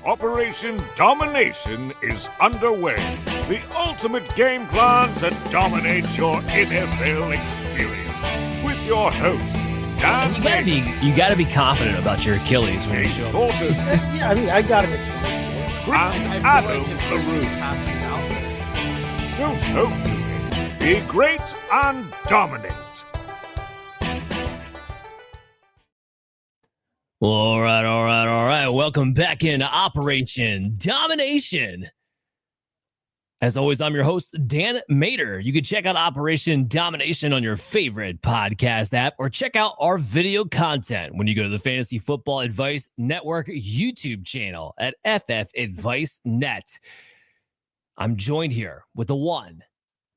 Operation Domination is underway. The ultimate game plan to dominate your NFL experience. With your hosts, Dan You gotta be confident about your Achilles when you Case show up. Thornton, Yeah, I mean, I got him. and Adam LaRue. Don't hope to be great and dominate. All right. Welcome back into Operation Domination. As always, I'm your host, Dan Mater. You can check out Operation Domination on your favorite podcast app or check out our video content when you go to the Fantasy Football Advice Network YouTube channel at FF Advice Net. I'm joined here with the one,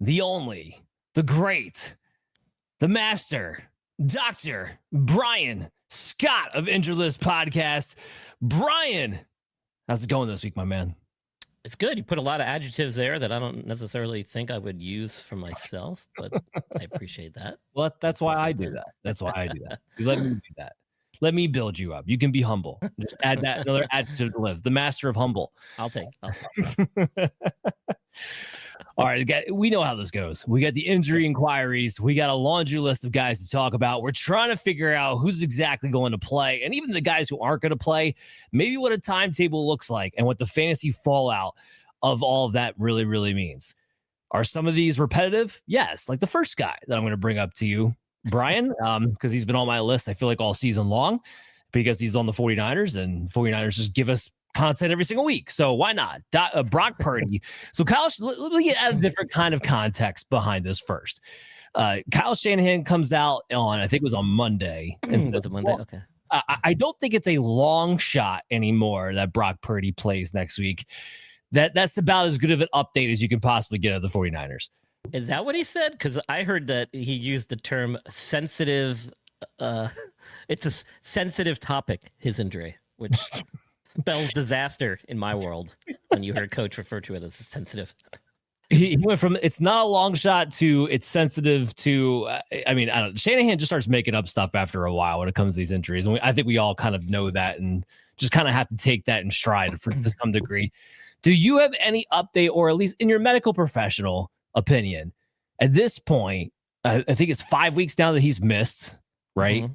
the only, the great, the master, Dr. Brian Scott of Injured List Podcast. Brian, how's it going this week, my man? It's good. You put a lot of adjectives there that I don't necessarily think I would use for myself, but I appreciate that. Well, that's why I do that. That's why I do that. You let me do that. Let me build you up. You can be humble. Just add that another adjective to the list. The master of humble. I'll take. All right, we know how this goes. We got the injury inquiries. We got a laundry list of guys to talk about. We're trying to figure out who's exactly going to play, and even the guys who aren't going to play, maybe what a timetable looks like and what the fantasy fallout of all of that really, really means. Are some of these repetitive? Yes, like the first guy that I'm going to bring up to you, Brian, because he's been on my list, I feel like, all season long because he's on the 49ers, and 49ers just give us content every single week. So why not? Brock Purdy. So Kyle, let me get a different kind of context behind this first. Kyle Shanahan comes out on, I think it was on Monday. Was it Monday? Okay. I don't think it's a long shot anymore that Brock Purdy plays next week. That's about as good of an update as you can possibly get of the 49ers. Is that what he said? Because I heard that he used the term sensitive. It's a sensitive topic, his injury, which spells disaster in my world when you hear a coach refer to it as sensitive. He went from it's not a long shot to it's sensitive to, I don't know. Shanahan just starts making up stuff after a while when it comes to these injuries. And I think we all kind of know that and just kind of have to take that in stride to some degree. Do you have any update, or at least in your medical professional opinion, at this point, I think it's 5 weeks now that he's missed, right? Mm-hmm.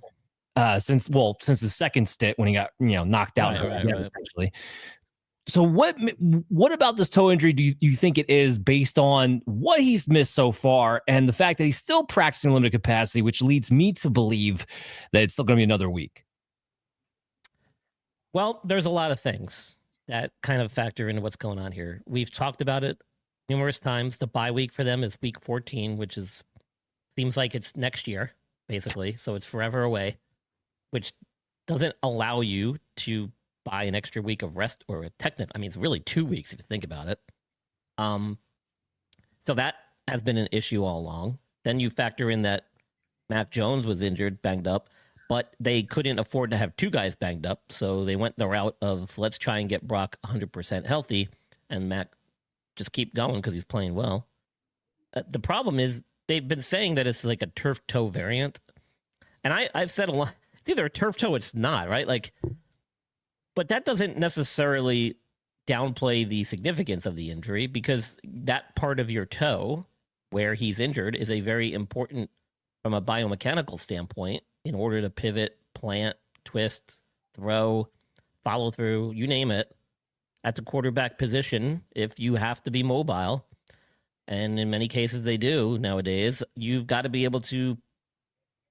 Since his second stint when he got knocked out essentially. So what about this toe injury do you think it is, based on what he's missed so far and the fact that he's still practicing limited capacity, which leads me to believe that it's still going to be another week? Well, there's a lot of things that kind of factor into what's going on here. We've talked about it numerous times. The bye week for them is week 14, which seems like it's next year, basically. So it's forever away, which doesn't allow you to buy an extra week of rest, or it's really 2 weeks if you think about it. So that has been an issue all along. Then you factor in that Mac Jones was injured, banged up, but they couldn't afford to have two guys banged up. So they went the route of let's try and get Brock 100% healthy and Mac just keep going because he's playing well. The problem is they've been saying that it's like a turf toe variant. And I've said a lot. It's either a turf toe, it's not, right? But that doesn't necessarily downplay the significance of the injury, because that part of your toe where he's injured is a very important, from a biomechanical standpoint, in order to pivot, plant, twist, throw, follow through, you name it, at the quarterback position. If you have to be mobile, and in many cases they do nowadays, you've got to be able to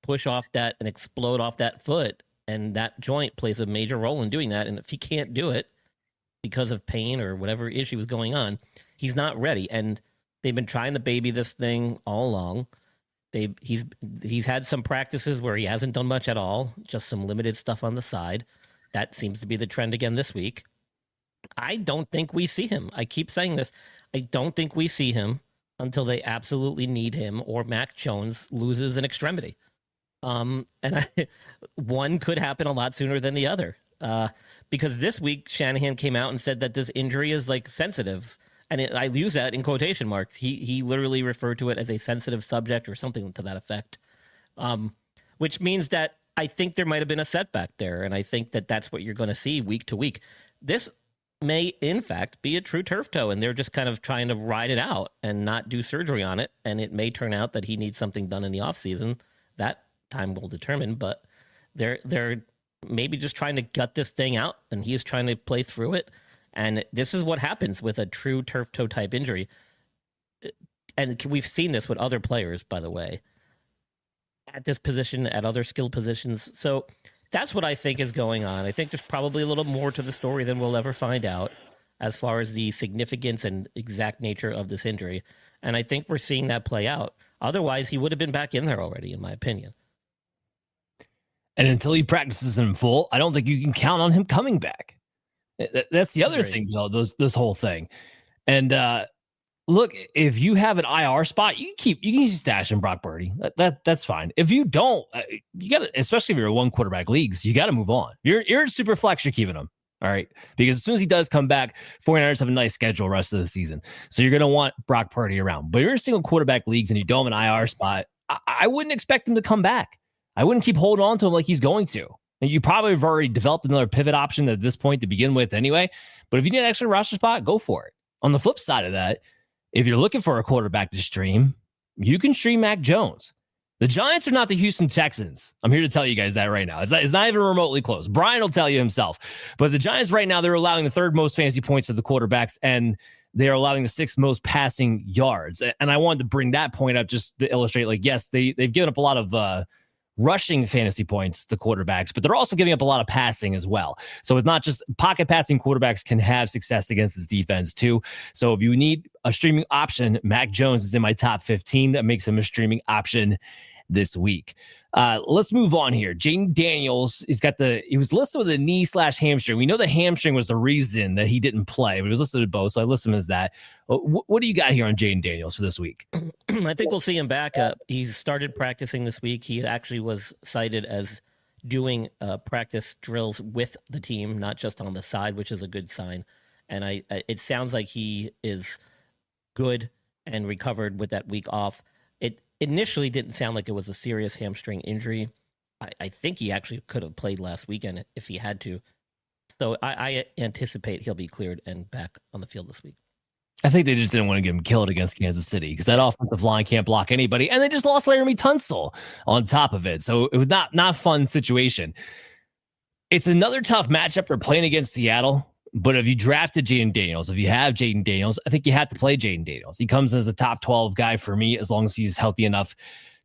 push off that and explode off that foot, and that joint plays a major role in doing that. And if he can't do it because of pain or whatever issue is going on, he's not ready. And they've been trying to baby this thing all along. He's had some practices where he hasn't done much at all, just some limited stuff on the side. That seems to be the trend again this week. I don't think we see him. I keep saying this. I don't think we see him until they absolutely need him, or Mac Jones loses an extremity. One could happen a lot sooner than the other. Because this week Shanahan came out and said that this injury is sensitive. And I use that in quotation marks. He literally referred to it as a sensitive subject or something to that effect, which means that I think there might have been a setback there. And I think that that's what you're going to see week to week. This may in fact be a true turf toe, and they're just kind of trying to ride it out and not do surgery on it. And it may turn out that he needs something done in the offseason. That time will determine, but they're maybe just trying to gut this thing out, and he's trying to play through it. And this is what happens with a true turf toe type injury. And we've seen this with other players, by the way, at this position, at other skilled positions. So that's what I think is going on. I think there's probably a little more to the story than we'll ever find out as far as the significance and exact nature of this injury. And I think we're seeing that play out. Otherwise, he would have been back in there already, in my opinion. And until he practices in full, I don't think you can count on him coming back. That's the other thing, though, this whole thing. And look, if you have an IR spot, you can stash in Brock Purdy. That's fine. If you don't, you got to, especially if you're a one quarterback leagues, you got to move on. You're in super flex, you're keeping him. All right. Because as soon as he does come back, 49ers have a nice schedule rest of the season. So you're going to want Brock Purdy around. But if you're in single quarterback leagues and you don't have an IR spot, I wouldn't expect him to come back. I wouldn't keep holding on to him like he's going to. And you probably have already developed another pivot option at this point to begin with anyway. But if you need an extra roster spot, go for it. On the flip side of that, if you're looking for a quarterback to stream, you can stream Mac Jones. The Giants are not the Houston Texans. I'm here to tell you guys that right now. It's not even remotely close. Brian will tell you himself. But the Giants right now, they're allowing the third most fantasy points to the quarterbacks, and they're allowing the sixth most passing yards. And I wanted to bring that point up just to illustrate, like, yes, they've given up a lot of rushing fantasy points to quarterbacks, but they're also giving up a lot of passing as well. So it's not just pocket passing. Quarterbacks can have success against this defense too. So if you need a streaming option, Mac Jones is in my top 15. That makes him a streaming option this week. Let's move on here. Jayden Daniels, he was listed with a knee/hamstring. We know the hamstring was the reason that he didn't play, but he was listed at both, so I list him as that. What do you got here on Jayden Daniels for this week? I think we'll see him back. He's started practicing this week. He actually was cited as doing practice drills with the team, not just on the side, which is a good sign. And it sounds like he is good and recovered with that week off. It initially didn't sound like it was a serious hamstring injury. I think he actually could have played last weekend if he had to. So I anticipate he'll be cleared and back on the field this week. I think they just didn't want to get him killed against Kansas City because that offensive line can't block anybody. And they just lost Laramie Tunsil on top of it. So it was not a fun situation. It's another tough matchup. They're playing against Seattle. But if you drafted Jayden Daniels, if you have Jayden Daniels, I think you have to play Jayden Daniels. He comes as a top 12 guy for me, as long as he's healthy enough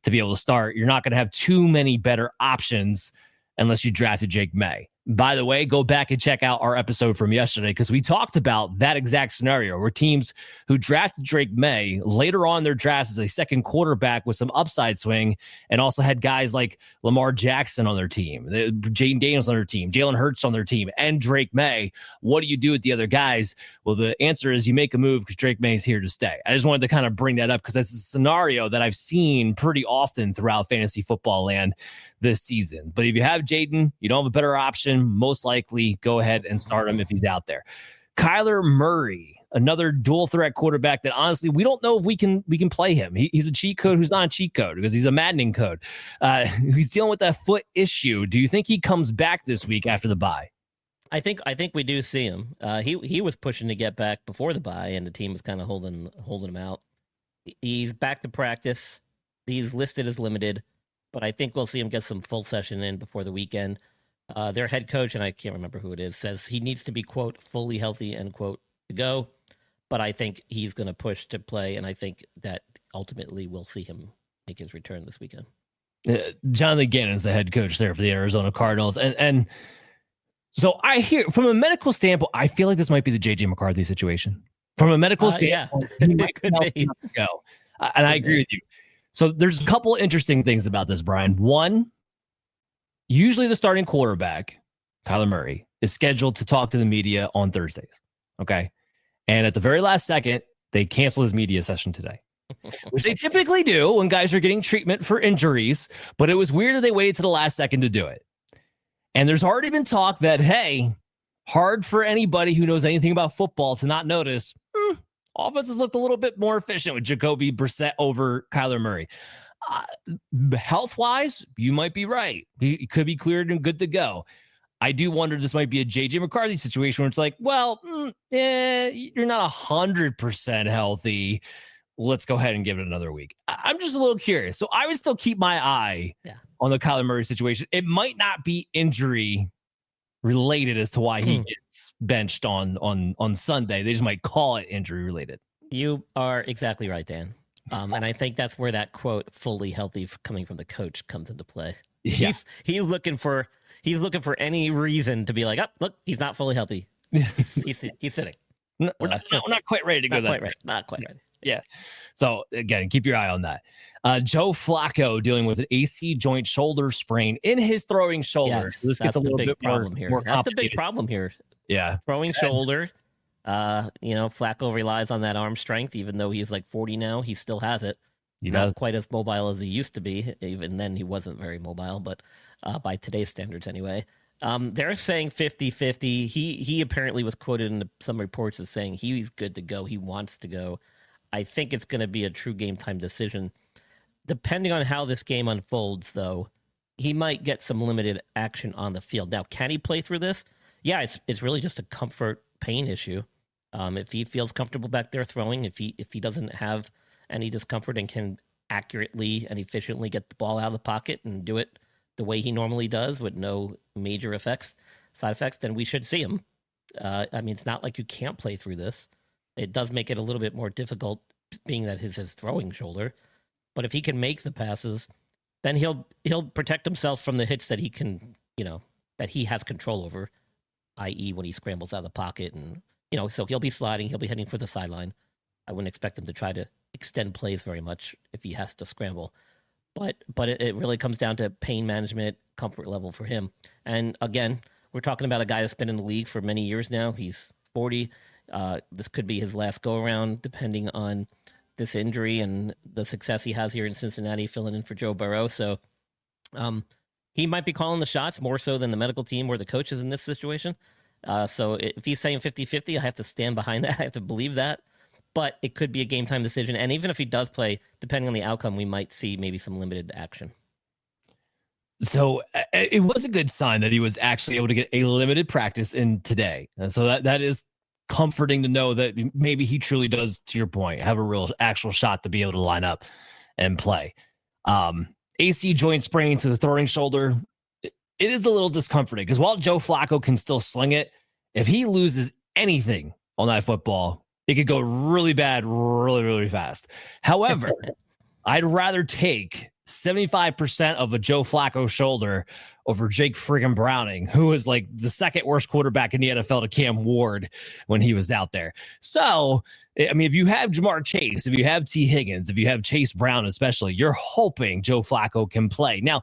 to be able to start. You're not going to have too many better options unless you drafted Jake May. By the way, go back and check out our episode from yesterday because we talked about that exact scenario where teams who drafted Drake May later on in their drafts as a second quarterback with some upside swing and also had guys like Lamar Jackson on their team, Jayden Daniels on their team, Jalen Hurts on their team, and Drake May. What do you do with the other guys? Well, the answer is you make a move because Drake May is here to stay. I just wanted to kind of bring that up because that's a scenario that I've seen pretty often throughout fantasy football land this season. But if you have Jayden, you don't have a better option, most likely go ahead and start him if he's out there. Kyler Murray, another dual threat quarterback that honestly we don't know if we can play him. He's a cheat code who's not a cheat code because he's a maddening code. He's dealing with that foot issue. Do you think he comes back this week after the bye? I think we do see him. He was pushing to get back before the bye, and the team was kind of holding him out. He's back to practice. He's listed as limited, but I think we'll see him get some full session in before the weekend. Their head coach, and I can't remember who it is, says he needs to be, quote, fully healthy, end quote, to go. But I think he's going to push to play, and I think that ultimately we'll see him make his return this weekend. Jonathan Gannon's the head coach there for the Arizona Cardinals. And so I hear, from a medical standpoint, I feel like this might be the J.J. McCarthy situation. From a medical standpoint, he might be. Go. And I agree with you. So there's a couple interesting things about this, Brian. One, usually the starting quarterback, Kyler Murray, is scheduled to talk to the media on Thursdays. Okay. And at the very last second, they cancel his media session today, which they typically do when guys are getting treatment for injuries. But it was weird that they waited to the last second to do it. And there's already been talk that, hey, hard for anybody who knows anything about football to not notice, offenses looked a little bit more efficient with Jacoby Brissett over Kyler Murray. Health-wise, you might be right. He could be cleared and good to go. I do wonder this might be a JJ McCarthy situation where it's like, well, you're not 100% healthy. Let's go ahead and give it another week. I'm just a little curious. So I would still keep my eye on the Kyler Murray situation. It might not be injury related as to why he gets benched on Sunday. They just might call it injury related. You are exactly right, Dan. And I think that's where that quote "fully healthy" coming from the coach comes into play. Yeah. He's looking for any reason to be like, oh, look, he's not fully healthy. He's sitting. We're not quite ready to go there. Not quite ready. Yeah. So again, keep your eye on that. Joe Flacco dealing with an AC joint shoulder sprain in his throwing shoulder. Yes, so this gets a little bit problem here. That's the big problem here. Yeah. Throwing shoulder. Flacco relies on that arm strength, even though he's like 40 now. He still has it. Not quite as mobile as he used to be. Even then, he wasn't very mobile, but by today's standards anyway. They're saying 50-50. He apparently was quoted in some reports as saying he's good to go. He wants to go. I think it's going to be a true game time decision. Depending on how this game unfolds, though, he might get some limited action on the field. Now, can he play through this? Yeah, it's really just a comfort pain issue. If he feels comfortable back there throwing, if he doesn't have any discomfort and can accurately and efficiently get the ball out of the pocket and do it the way he normally does with no major side effects, then we should see him. It's not like you can't play through this. It does make it a little bit more difficult, being that his throwing shoulder. But if he can make the passes, then he'll protect himself from the hits that he can, that he has control over, i.e. when he scrambles out of the pocket and, so he'll be sliding, he'll be heading for the sideline. I wouldn't expect him to try to extend plays very much if he has to scramble. But it really comes down to pain management, comfort level for him. And again, we're talking about a guy that's been in the league for many years now. He's 40. This could be his last go-around, depending on this injury and the success he has here in Cincinnati, filling in for Joe Burrow. So he might be calling the shots more so than the medical team or the coaches in this situation. So if he's saying 50-50, I have to stand behind that. I have to believe that. But it could be a game-time decision. And even if he does play, depending on the outcome, we might see maybe some limited action. So it was a good sign that he was actually able to get a limited practice in today. And so that is comforting to know that maybe he truly does, to your point, have a real actual shot to be able to line up and play. AC joint sprain to the throwing shoulder. It is a little discomforting because while Joe Flacco can still sling it, if he loses anything on that football, it could go really bad, really, really fast. However, I'd rather take 75% of a Joe Flacco shoulder over Jake friggin' Browning, who is like the second worst quarterback in the NFL to Cam Ward when he was out there. So, if you have Jamar Chase, if you have T. Higgins, if you have Chase Brown especially, you're hoping Joe Flacco can play. Now,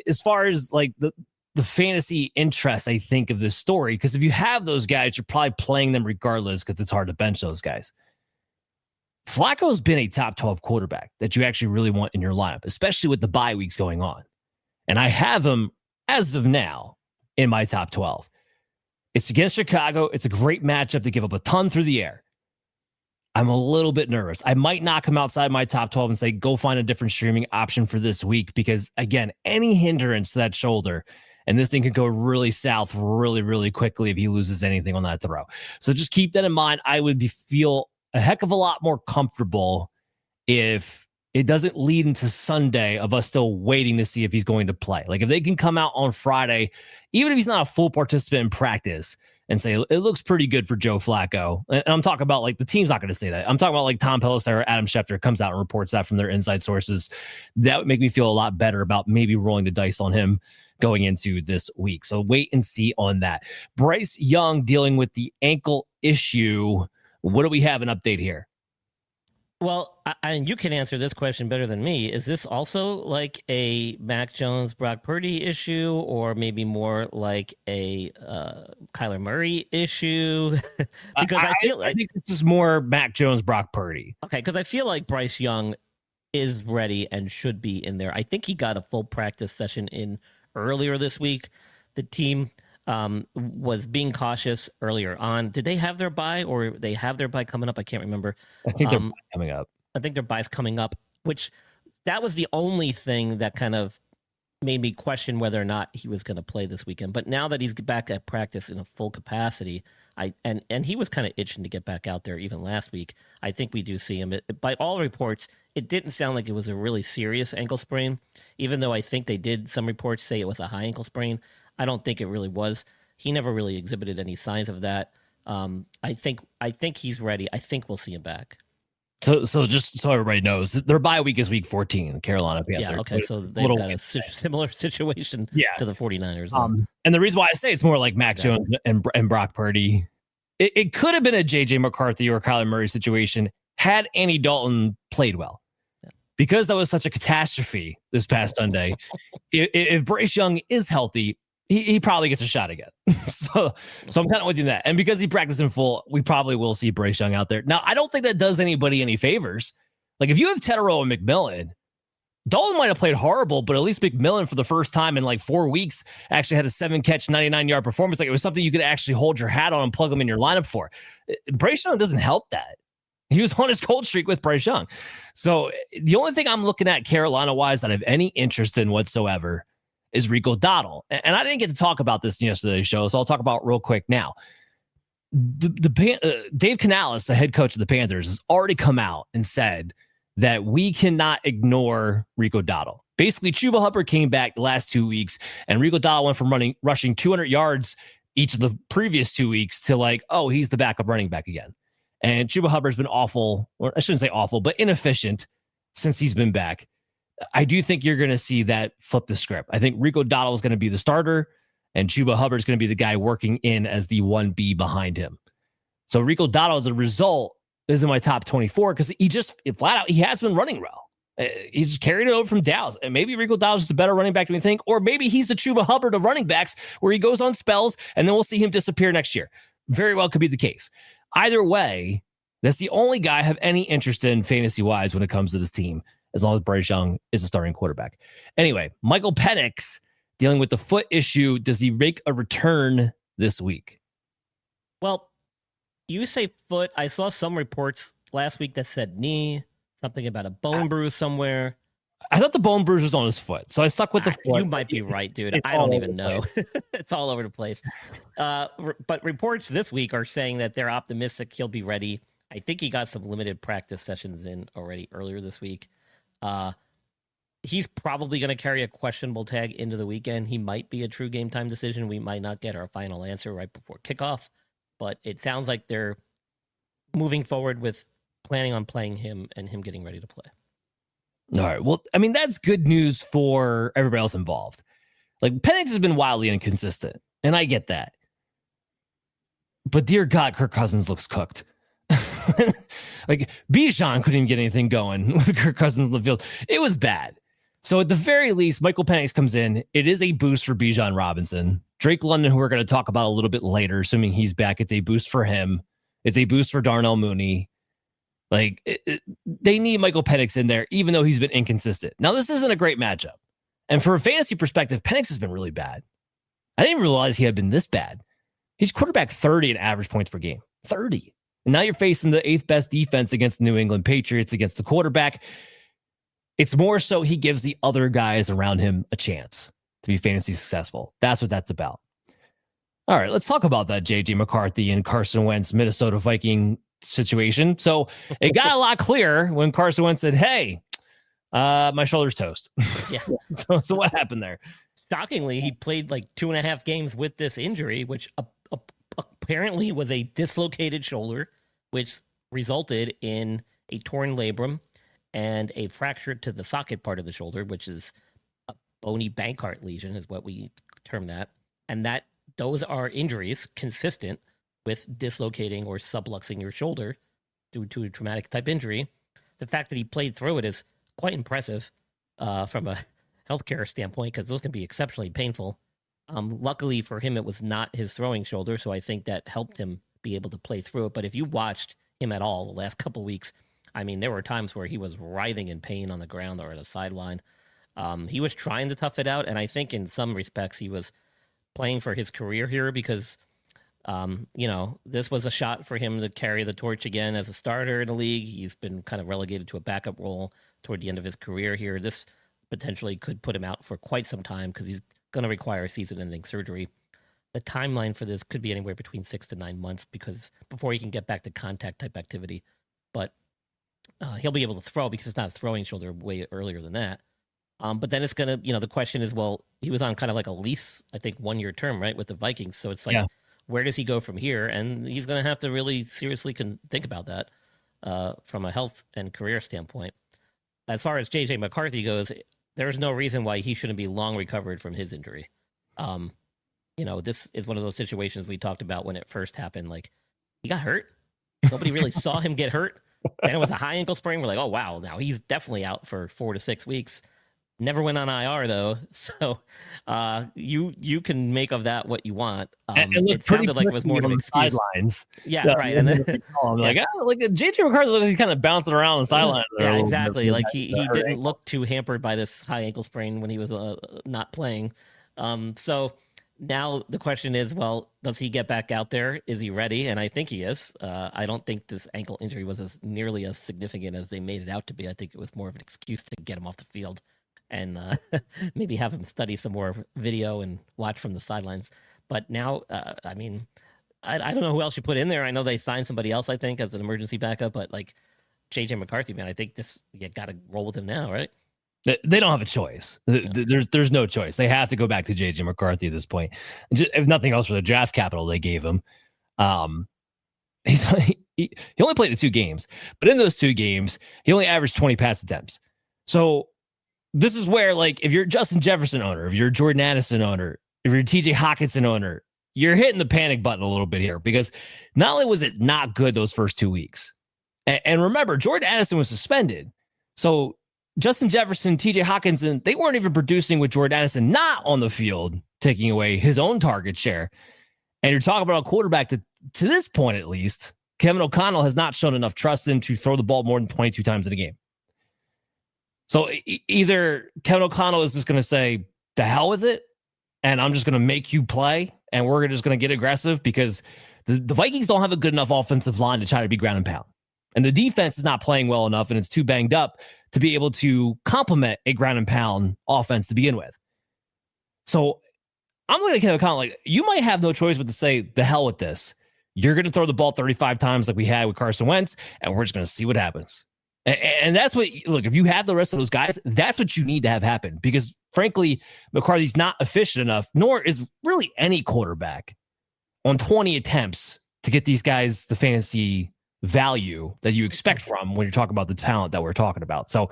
as far as like the fantasy interest, I think, of this story, because if you have those guys, you're probably playing them regardless because it's hard to bench those guys. Flacco's been a top 12 quarterback that you actually really want in your lineup, especially with the bye weeks going on. And I have him, as of now, in my top 12. It's against Chicago. It's a great matchup to give up a ton through the air. I'm a little bit nervous. I might knock him outside my top 12 and say, go find a different streaming option for this week, because, again, any hindrance to that shoulder, and this thing could go really south really, really quickly if he loses anything on that throw. So just keep that in mind. I would feel a heck of a lot more comfortable if it doesn't lead into Sunday of us still waiting to see if he's going to play. Like if they can come out on Friday, even if he's not a full participant in practice, and say, it looks pretty good for Joe Flacco. And I'm talking about, like, the team's not going to say that. I'm talking about, like, Tom Pelissero or Adam Schefter comes out and reports that from their inside sources. That would make me feel a lot better about maybe rolling the dice on him going into this week. So wait and see on that. Bryce Young dealing with the ankle issue. What do we have an update here? Well, you can answer this question better than me. Is this also like a Mac Jones, Brock Purdy issue, or maybe more like a Kyler Murray issue? Because I think this is more Mac Jones, Brock Purdy. Okay, because I feel like Bryce Young is ready and should be in there. I think he got a full practice session in earlier this week. The team was being cautious earlier on. Did they have their bye, or they have their bye coming up? I can't remember. I think they're coming up. I think their bye's coming up, which that was the only thing that kind of made me question whether or not he was going to play this weekend. But now that he's back at practice in a full capacity, and he was kind of itching to get back out there even last week. I think we do see him. By all reports, it didn't sound like it was a really serious ankle sprain, even though I think some reports say it was a high ankle sprain. I don't think it really was. He never really exhibited any signs of that. I think he's ready. I think we'll see him back. So just so everybody knows, their bye week is week 14, Carolina Panthers. Yeah, okay, so they've got a similar situation to the 49ers. And the reason why I say it's more like Mac Jones and Brock Purdy, it could have been a J.J. McCarthy or Kyler Murray situation had Andy Dalton played well. Yeah. Because that was such a catastrophe this past Sunday, if Bryce Young is healthy, he probably gets a shot again. so I'm kind of with you in that. And because he practiced in full, we probably will see Bryce Young out there. Now, I don't think that does anybody any favors. Like, if you have Tetero and McMillan, Dalton might have played horrible, but at least McMillan, for the first time in like 4 weeks, actually had a 7-catch, 99-yard performance. Like, it was something you could actually hold your hat on and plug him in your lineup for. Bryce Young doesn't help that. He was on his cold streak with Bryce Young. So the only thing I'm looking at Carolina-wise that I have any interest in whatsoever is Rico Dowdle. And I didn't get to talk about this in yesterday's show, so I'll talk about it real quick now. Dave Canales, the head coach of the Panthers, has already come out and said that we cannot ignore Rico Dowdle. Basically, Chuba Hubbard came back the last 2 weeks, and Rico Dowdle went from rushing 200 yards each of the previous 2 weeks to like, oh, he's the backup running back again. And Chuba Hubbard's been awful, or I shouldn't say awful, but inefficient since he's been back. I do think you're going to see that flip the script. I think Rico Dowdle is going to be the starter, and Chuba Hubbard is going to be the guy working in as the 1B behind him. So Rico Dowdle, as a result, is in my top 24 because flat out, he has been running well. He just carried it over from Dallas. And maybe Rico Dowdle is a better running back than we think, or maybe he's the Chuba Hubbard of running backs where he goes on spells and then we'll see him disappear next year. Very well could be the case. Either way, that's the only guy I have any interest in fantasy-wise when it comes to this team, as long as Bryce Young is a starting quarterback. Anyway, Michael Penix dealing with the foot issue. Does he make a return this week? Well, you say foot. I saw some reports last week that said knee, something about a bone bruise somewhere. I thought the bone bruise was on his foot, so I stuck with the foot. You might be right, dude. I don't even know. It's all over the place. But reports this week are saying that they're optimistic he'll be ready. I think he got some limited practice sessions in already earlier this week. He's probably going to carry a questionable tag into the weekend. He might be a true game time decision. We might not get our final answer right before kickoff, but it sounds like they're moving forward with planning on playing him and him getting ready to play. All right. Well, I mean, that's good news for everybody else involved. Like, Penix has been wildly inconsistent, and I get that. But dear God, Kirk Cousins looks cooked. Like, Bijan couldn't even get anything going with Kirk Cousins in the field. It was bad. So at the very least, Michael Penix comes in. It is a boost for Bijan Robinson. Drake London, who we're going to talk about a little bit later, assuming he's back, it's a boost for him. It's a boost for Darnell Mooney. Like, they need Michael Penix in there, even though he's been inconsistent. Now, this isn't a great matchup. And from a fantasy perspective, Penix has been really bad. I didn't realize he had been this bad. He's quarterback 30 in average points per game. 30. And now you're facing the 8th best defense against the New England Patriots, against the quarterback. It's more so he gives the other guys around him a chance to be fantasy successful. That's what that's about. All right, let's talk about that J.J. McCarthy and Carson Wentz Minnesota Viking situation. So it got a lot clearer when Carson Wentz said, hey, my shoulder's toast. Yeah. So what happened there? Shockingly, he played like 2.5 games with this injury, which apparently was a dislocated shoulder, which resulted in a torn labrum and a fracture to the socket part of the shoulder, which is a bony Bankart lesion is what we term that. And those are injuries consistent with dislocating or subluxing your shoulder due to a traumatic type injury. The fact that he played through it is quite impressive from a healthcare standpoint, because those can be exceptionally painful. Luckily for him, it was not his throwing shoulder, so I think that helped him be able to play through it. But if you watched him at all the last couple of weeks, I mean, there were times where he was writhing in pain on the ground or at a sideline. He was trying to tough it out, and I think in some respects he was playing for his career here because, this was a shot for him to carry the torch again as a starter in the league. He's been kind of relegated to a backup role toward the end of his career here. This potentially could put him out for quite some time because he's going to require season-ending surgery. The timeline for this could be anywhere between 6 to 9 months because before he can get back to contact type activity. But he'll be able to throw because it's not a throwing shoulder way earlier than that. But then it's going to, the question is, well, he was on kind of like a lease, I think 1-year term, right, with the Vikings. So it's like, where does he go from here? And he's going to have to really seriously think about that from a health and career standpoint. As far as JJ McCarthy goes, there's no reason why he shouldn't be long recovered from his injury. This is one of those situations we talked about when it first happened. Like, he got hurt. Nobody really saw him get hurt. Then it was a high ankle sprain. We're like, oh, wow, now he's definitely out for 4 to 6 weeks. Never went on IR, though. So you can make of that what you want. It sounded like it was more of an excuse. Sidelines. Yeah, right. And then like JJ McCarthy looks like he's kind of bouncing around the sideline. Yeah, exactly. Like he didn't look too hampered by this high ankle sprain when he was not playing. So now the question is, well, does he get back out there? Is he ready? And I think he is. I don't think this ankle injury was nearly as significant as they made it out to be. I think it was more of an excuse to get him off the field and maybe have him study some more video and watch from the sidelines. But now, I don't know who else you put in there. I know they signed somebody else, I think, as an emergency backup. But like JJ McCarthy, man, I think you got to roll with him now, right? They don't have a choice. There's no choice. They have to go back to JJ McCarthy at this point. If nothing else, for the draft capital they gave him. He only played in 2 games, but in those 2 games, he only averaged 20 pass attempts. So this is where, like, if you're a Justin Jefferson owner, if you're a Jordan Addison owner, if you're a TJ Hawkinson owner, you're hitting the panic button a little bit here because not only was it not good those first 2 weeks, and remember, Jordan Addison was suspended. So Justin Jefferson, TJ Hawkinson, they weren't even producing with Jordan Addison not on the field, taking away his own target share. And you're talking about a quarterback that, to this point at least, Kevin O'Connell has not shown enough trust in to throw the ball more than 22 times in a game. So either Kevin O'Connell is just going to say, the hell with it, and I'm just going to make you play, and we're just going to get aggressive because the Vikings don't have a good enough offensive line to try to be ground and pound. And the defense is not playing well enough, and it's too banged up to be able to complement a ground and pound offense to begin with. So I'm looking at Kevin O'Connell like, you might have no choice but to say, the hell with this. You're going to throw the ball 35 times like we had with Carson Wentz, and we're just going to see what happens. And that's what, look, if you have the rest of those guys, that's what you need to have happen because, frankly, McCarthy's not efficient enough, nor is really any quarterback on 20 attempts to get these guys the fantasy value that you expect from when you're talking about the talent that we're talking about. So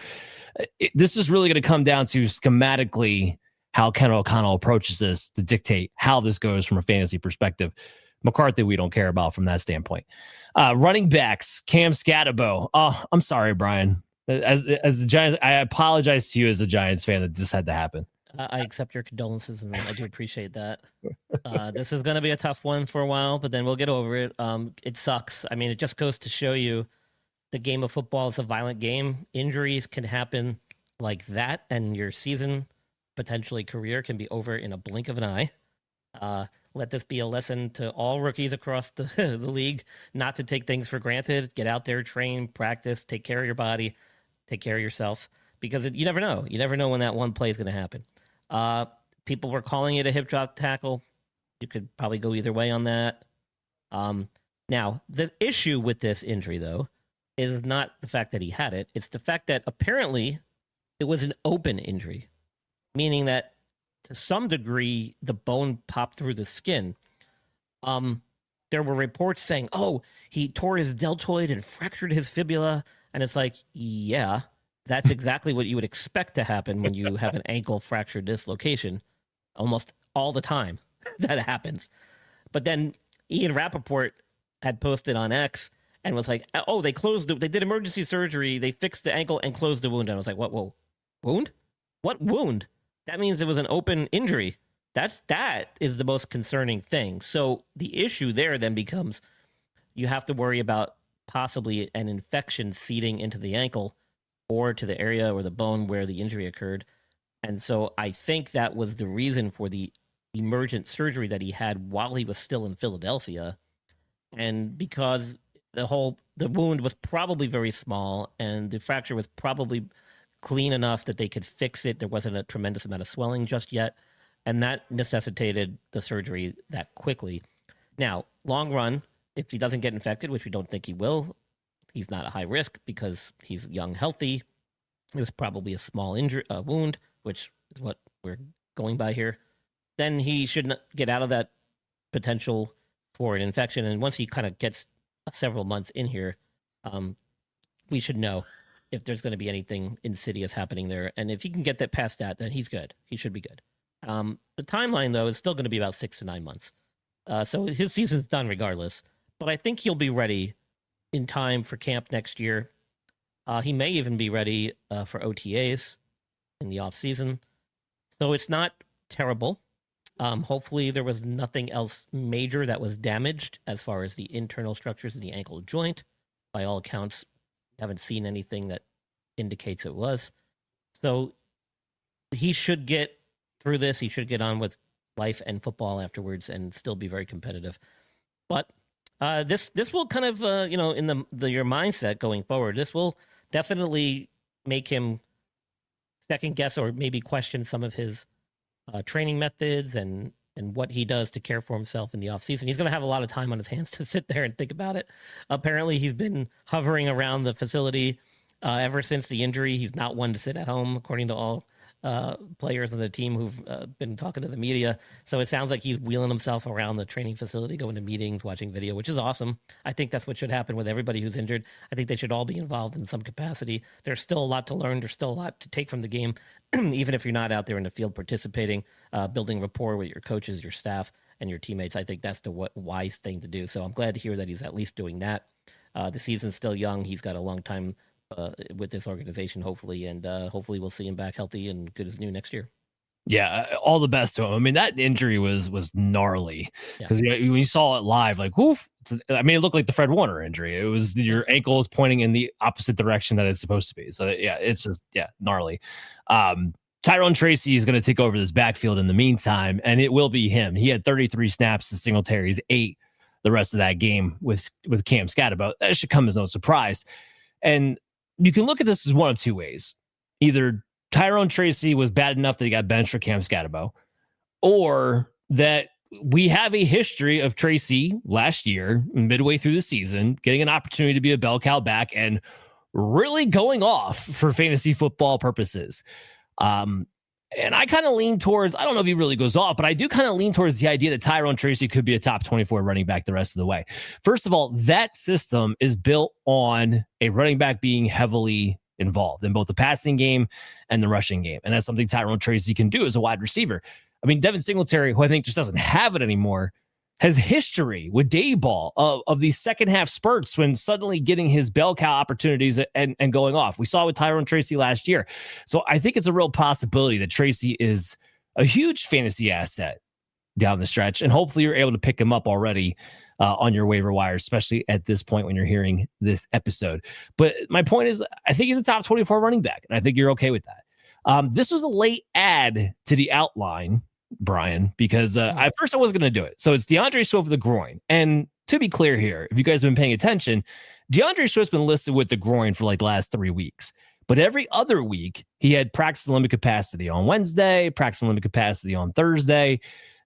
this is really going to come down to schematically how Ken O'Connell approaches this to dictate how this goes from a fantasy perspective. McCarthy, we don't care about from that standpoint. Running backs, Cam Scatterbo. Oh, I'm sorry, Brian. As the Giants, I apologize to you as a Giants fan that this had to happen. I accept your condolences, and I do appreciate that. This is going to be a tough one for a while, but then we'll get over it. It sucks. I mean, it just goes to show you the game of football is a violent game. Injuries can happen like that, and your season, potentially career, can be over in a blink of an eye. Let this be a lesson to all rookies across the league, not to take things for granted. Get out there, train, practice, take care of your body, take care of yourself, because you never know. You never know when that one play is going to happen. People were calling it a hip drop tackle. You could probably go either way on that. Now, the issue with this injury, though, is not the fact that he had it. It's the fact that apparently it was an open injury, meaning that to some degree, the bone popped through the skin. There were reports saying, oh, he tore his deltoid and fractured his fibula. And it's like, yeah, that's exactly what you would expect to happen when you have an ankle fracture dislocation. Almost all the time that happens. But then Ian Rappaport had posted on X and was like, oh, they did emergency surgery. They fixed the ankle and closed the wound. And I was like, what? Whoa, wound? What wound? That means it was an open injury. That is the most concerning thing. So the issue there then becomes you have to worry about possibly an infection seeding into the ankle or to the area or the bone where the injury occurred. And so I think that was the reason for the emergent surgery that he had while he was still in Philadelphia. And because the wound was probably very small and the fracture was probably clean enough that they could fix it. There wasn't a tremendous amount of swelling just yet, and that necessitated the surgery that quickly. Now, long run, if he doesn't get infected, which we don't think he will, he's not a high risk because he's young, healthy. It was probably a small injury, wound, which is what we're going by here. Then he should get out of that potential for an infection. And once he kind of gets several months in here, we should know if there's going to be anything insidious happening there. And if he can get that past that, then he's good. He should be good. The timeline, though, is still going to be about 6 to 9 months. So his season's done regardless. But I think he'll be ready in time for camp next year. He may even be ready for OTAs in the offseason. So it's not terrible. Hopefully there was nothing else major that was damaged as far as the internal structures of the ankle joint. By all accounts, haven't seen anything that indicates it was. So he should get through this. He should get on with life and football afterwards and still be very competitive. But this will kind of, in your mindset going forward, this will definitely make him second guess or maybe question some of his training methods and what he does to care for himself in the offseason. He's going to have a lot of time on his hands to sit there and think about it. Apparently, he's been hovering around the facility ever since the injury. He's not one to sit at home, according to all players on the team who've been talking to the media. So it sounds like he's wheeling himself around the training facility, going to meetings, watching video, which is awesome. I think that's what should happen with everybody who's injured. I think they should all be involved in some capacity. There's still a lot to learn. There's still a lot to take from the game, even if you're not out there in the field participating, building rapport with your coaches, your staff, and your teammates. I think that's the wise thing to do. So I'm glad to hear that he's at least doing that. The season's still young. He's got a long time with this organization, hopefully, and hopefully we'll see him back healthy and good as new next year. Yeah, all the best to him. I mean, that injury was gnarly because when you saw it live, like, woof. I mean, it looked like the Fred Warner injury. It was your ankle is pointing in the opposite direction that it's supposed to be. So yeah, it's just gnarly. Tyrone Tracy is going to take over this backfield in the meantime, and it will be him. He had 33 snaps to Singletary's 8 the rest of that game with Cam Scatterbo. That should come as no surprise. And you can look at this as one of two ways. Either Tyrone Tracy was bad enough that he got benched for Cam Scatterbo, or that we have a history of Tracy last year, midway through the season, getting an opportunity to be a bell cow back and really going off for fantasy football purposes. And I kind of lean towards, I don't know if he really goes off, but I do kind of lean towards the idea that Tyrone Tracy could be a top 24 running back the rest of the way. First of all, that system is built on a running back being heavily involved in both the passing game and the rushing game. And that's something Tyrone Tracy can do as a wide receiver. I mean, Devin Singletary, who I think just doesn't have it anymore, has history with Dayball of these second half spurts when suddenly getting his bell cow opportunities and going off. We saw with Tyrone Tracy last year. So I think it's a real possibility that Tracy is a huge fantasy asset down the stretch. And hopefully you're able to pick him up already on your waiver wire, especially at this point when you're hearing this episode. But my point is, I think he's a top 24 running back, and I think you're okay with that. This was a late add to the outline, Brian, because at first I wasn't going to do it. So it's DeAndre Swift with the groin. And to be clear here, if you guys have been paying attention, DeAndre Swift's been listed with the groin for like the last 3 weeks. But every other week, he had practice limited capacity on Wednesday, practice limited capacity on Thursday,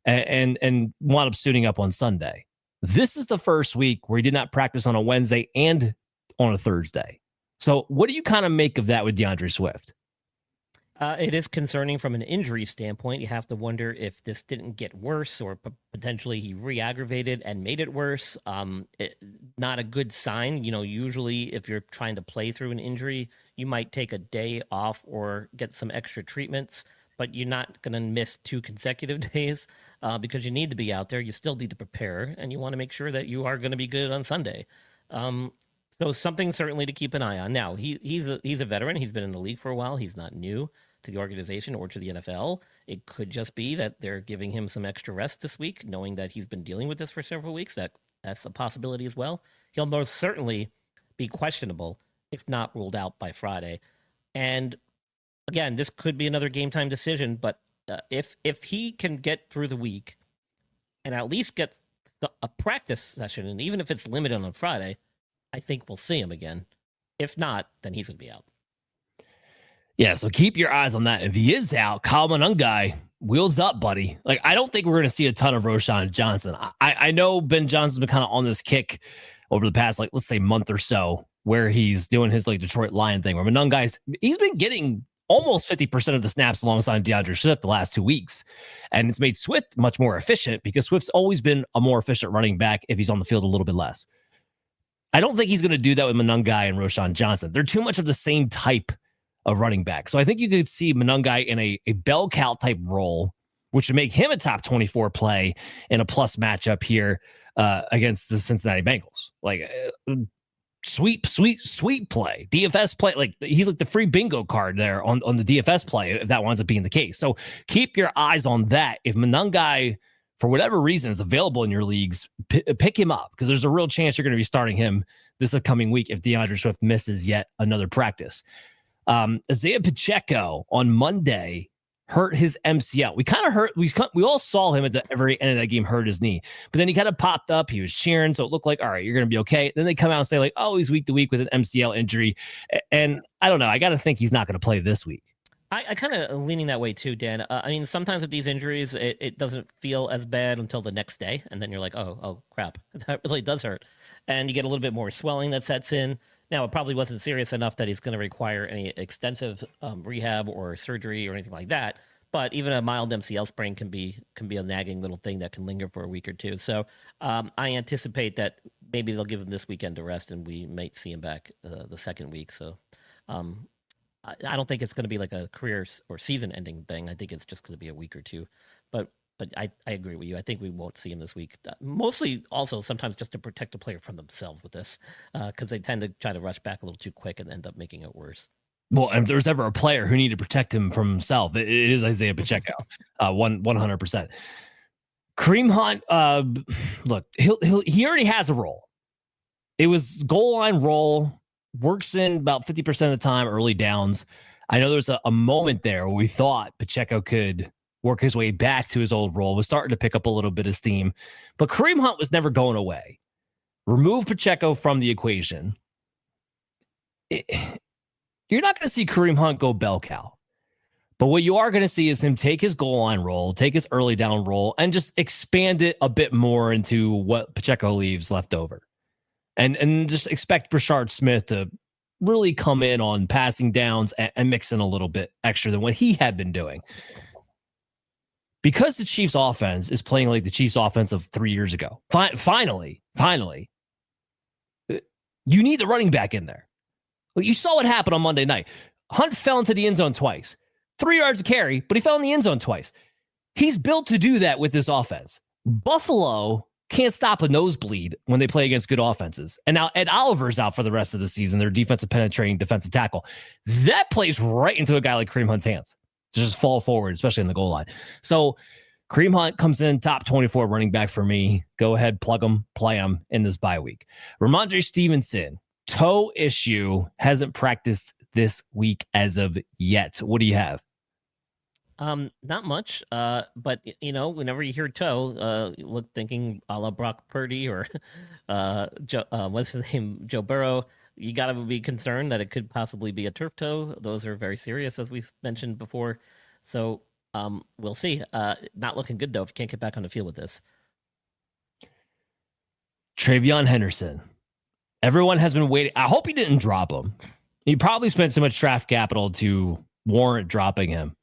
and wound up suiting up on Sunday. This is the first week where he did not practice on a Wednesday and on a Thursday. So what do you kind of make of that with DeAndre Swift? It is concerning from an injury standpoint. You have to wonder if this didn't get worse or potentially he re-aggravated and made it worse. Not a good sign. Usually if you're trying to play through an injury, you might take a day off or get some extra treatments, but you're not going to miss 2 consecutive days because you need to be out there. You still need to prepare, and you want to make sure that you are going to be good on Sunday. So something certainly to keep an eye on. Now, he's a veteran. He's been in the league for a while. He's not new to the organization or to the NFL. It could just be that they're giving him some extra rest this week, knowing that he's been dealing with this for several weeks. That's a possibility as well. He'll most certainly be questionable, if not ruled out by Friday. And again, this could be another game time decision, but if he can get through the week and at least get a practice session, and even if it's limited on Friday, I think we'll see him again. If not, then he's going to be out. Yeah, so keep your eyes on that. If he is out, Kyle Monangai, wheels up, buddy. Like, I don't think we're going to see a ton of Roschon Johnson. I know Ben Johnson's been kind of on this kick over the past, like, let's say month or so, where he's doing his like Detroit Lion thing, where Monangai's, he's been getting almost 50% of the snaps alongside DeAndre Swift the last 2 weeks. And it's made Swift much more efficient because Swift's always been a more efficient running back if he's on the field a little bit less. I don't think he's going to do that with Monangai and Roschon Johnson. They're too much of the same type of running back. So I think you could see Monangai in a bell cow type role, which would make him a top 24 play in a plus matchup here against the Cincinnati Bengals. Like sweet play, DFS play. Like he's like the free bingo card there on the DFS play if that winds up being the case. So keep your eyes on that. If Monangai, for whatever reason, is available in your leagues, pick him up because there's a real chance you're going to be starting him this upcoming week if DeAndre Swift misses yet another practice. Isaiah Pacheco on Monday hurt his MCL. We kind of hurt. We all saw him at the very end of that game hurt his knee, but then he kind of popped up. He was cheering, so it looked like, all right, you're going to be okay. Then they come out and say like, oh, he's week to week with an MCL injury, and I don't know. I got to think he's not going to play this week. I kind of leaning that way too, Dan. I mean, sometimes with these injuries, it doesn't feel as bad until the next day, and then you're like, oh crap, that really does hurt, and you get a little bit more swelling that sets in. Now, it probably wasn't serious enough that he's going to require any extensive rehab or surgery or anything like that. But even a mild MCL sprain can be a nagging little thing that can linger for a week or two. So I anticipate that maybe they'll give him this weekend to rest, and we might see him back the second week. So I don't think it's going to be like a career or season-ending thing. I think it's just going to be a week or two. But I agree with you. I think we won't see him this week. Mostly also sometimes just to protect the player from themselves with this because they tend to try to rush back a little too quick and end up making it worse. Well, if there's ever a player who needed to protect him from himself, it is Isaiah Pacheco, 100%. Kareem Hunt, look, he already has a role. It was goal line role, works in about 50% of the time, early downs. I know there's a moment there where we thought Pacheco could work his way back to his old role, was starting to pick up a little bit of steam, but Kareem Hunt was never going away. Remove Pacheco from the equation. You're not going to see Kareem Hunt go bell cow, but what you are going to see is him take his goal line role, take his early down role, and just expand it a bit more into what Pacheco leaves left over. And just expect Brashard Smith to really come in on passing downs and mix in a little bit extra than what he had been doing. Because the Chiefs offense is playing like the Chiefs offense of 3 years ago. Finally, you need the running back in there. Well, you saw what happened on Monday night. Hunt fell into the end zone twice. 3 yards of carry, but he fell in the end zone twice. He's built to do that with this offense. Buffalo can't stop a nosebleed when they play against good offenses. And now Ed Oliver's out for the rest of the season, their defensive penetrating defensive tackle. That plays right into a guy like Kareem Hunt's hands to just fall forward, especially in the goal line. So Kareem Hunt comes in top 24 running back for me. Go ahead, plug him, play him in this bye week. Ramondre Stevenson, toe issue, hasn't practiced this week as of yet. What do you have? Not much. But you know, whenever you hear toe, look thinking a la Brock Purdy or what's his name, Joe Burrow. You got to be concerned that it could possibly be a turf toe. Those are very serious, as we've mentioned before. So we'll see. Not looking good though if you can't get back on the field with this. Travion Henderson. Everyone has been waiting. I hope he didn't drop him. He probably spent so much draft capital to warrant dropping him.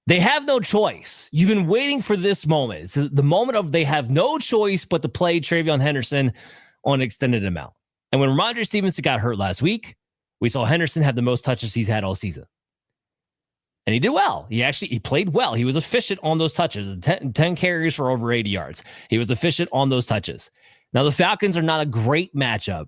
They have no choice. You've been waiting for this moment. It's the moment of they have no choice but to play Travion Henderson on an extended amount. And when Ramondre Stevenson got hurt last week, we saw Henderson have the most touches he's had all season. And he did well. He played well. He was efficient on those touches. 10 carries for over 80 yards. He was efficient on those touches. Now, the Falcons are not a great matchup,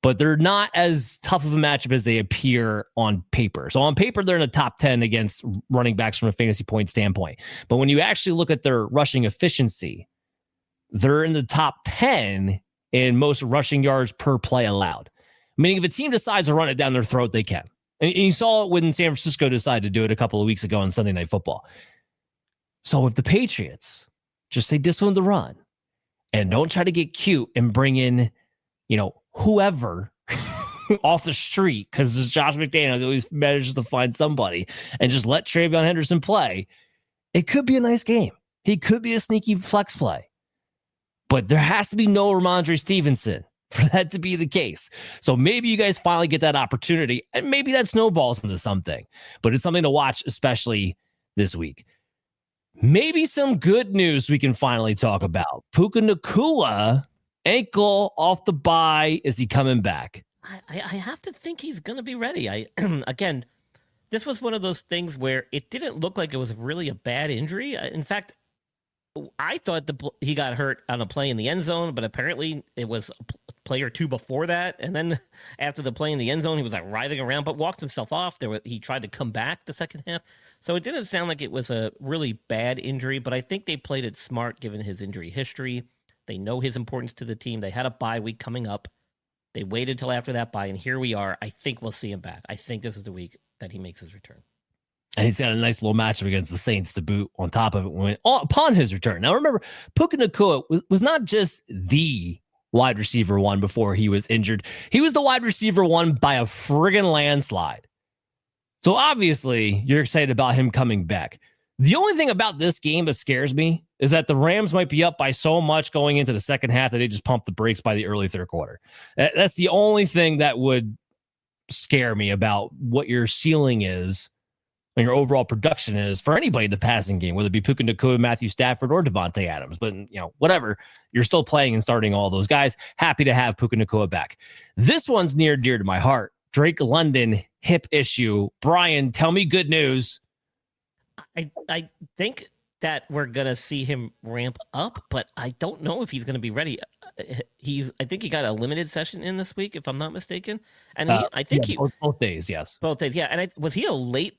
but they're not as tough of a matchup as they appear on paper. So on paper, they're in the top 10 against running backs from a fantasy point standpoint. But when you actually look at their rushing efficiency, they're in the top 10 in most rushing yards per play allowed. Meaning if a team decides to run it down their throat, they can. And you saw it when San Francisco decided to do it a couple of weeks ago on Sunday Night Football. So if the Patriots just say discipline the run and don't try to get cute and bring in, whoever off the street because Josh McDaniels always manages to find somebody and just let Travion Henderson play, it could be a nice game. He could be a sneaky flex play. But there has to be no Ramondre Stevenson for that to be the case. So maybe you guys finally get that opportunity, and maybe that snowballs into something. But it's something to watch, especially this week. Maybe some good news we can finally talk about. Puka Nacua, ankle off the bye. Is he coming back? I have to think he's going to be ready. Again, this was one of those things where it didn't look like it was really a bad injury. In fact, I thought he got hurt on a play in the end zone, but apparently it was a play or two before that. And then after the play in the end zone, he was like writhing around, but walked himself off. He tried to come back the second half. So it didn't sound like it was a really bad injury, but I think they played it smart given his injury history. They know his importance to the team. They had a bye week coming up. They waited till after that bye, and here we are. I think we'll see him back. I think this is the week that he makes his return. And he's got a nice little matchup against the Saints to boot on top of it upon his return. Now, remember, Puka Nacua was not just the wide receiver one before he was injured. He was the wide receiver one by a friggin' landslide. So obviously, you're excited about him coming back. The only thing about this game that scares me is that the Rams might be up by so much going into the second half that they just pump the brakes by the early third quarter. That's the only thing that would scare me about what your ceiling is and your overall production is for anybody in the passing game, whether it be Puka Nacua, Matthew Stafford, or Devontae Adams. But, whatever, you're still playing and starting all those guys. Happy to have Puka Nacua back. This one's near and dear to my heart. Drake London hip issue. Brian, tell me good news. I think that we're going to see him ramp up, but I don't know if he's going to be ready. I think he got a limited session in this week, if I'm not mistaken. And I think both days, yes. Both days, yeah. And was he a late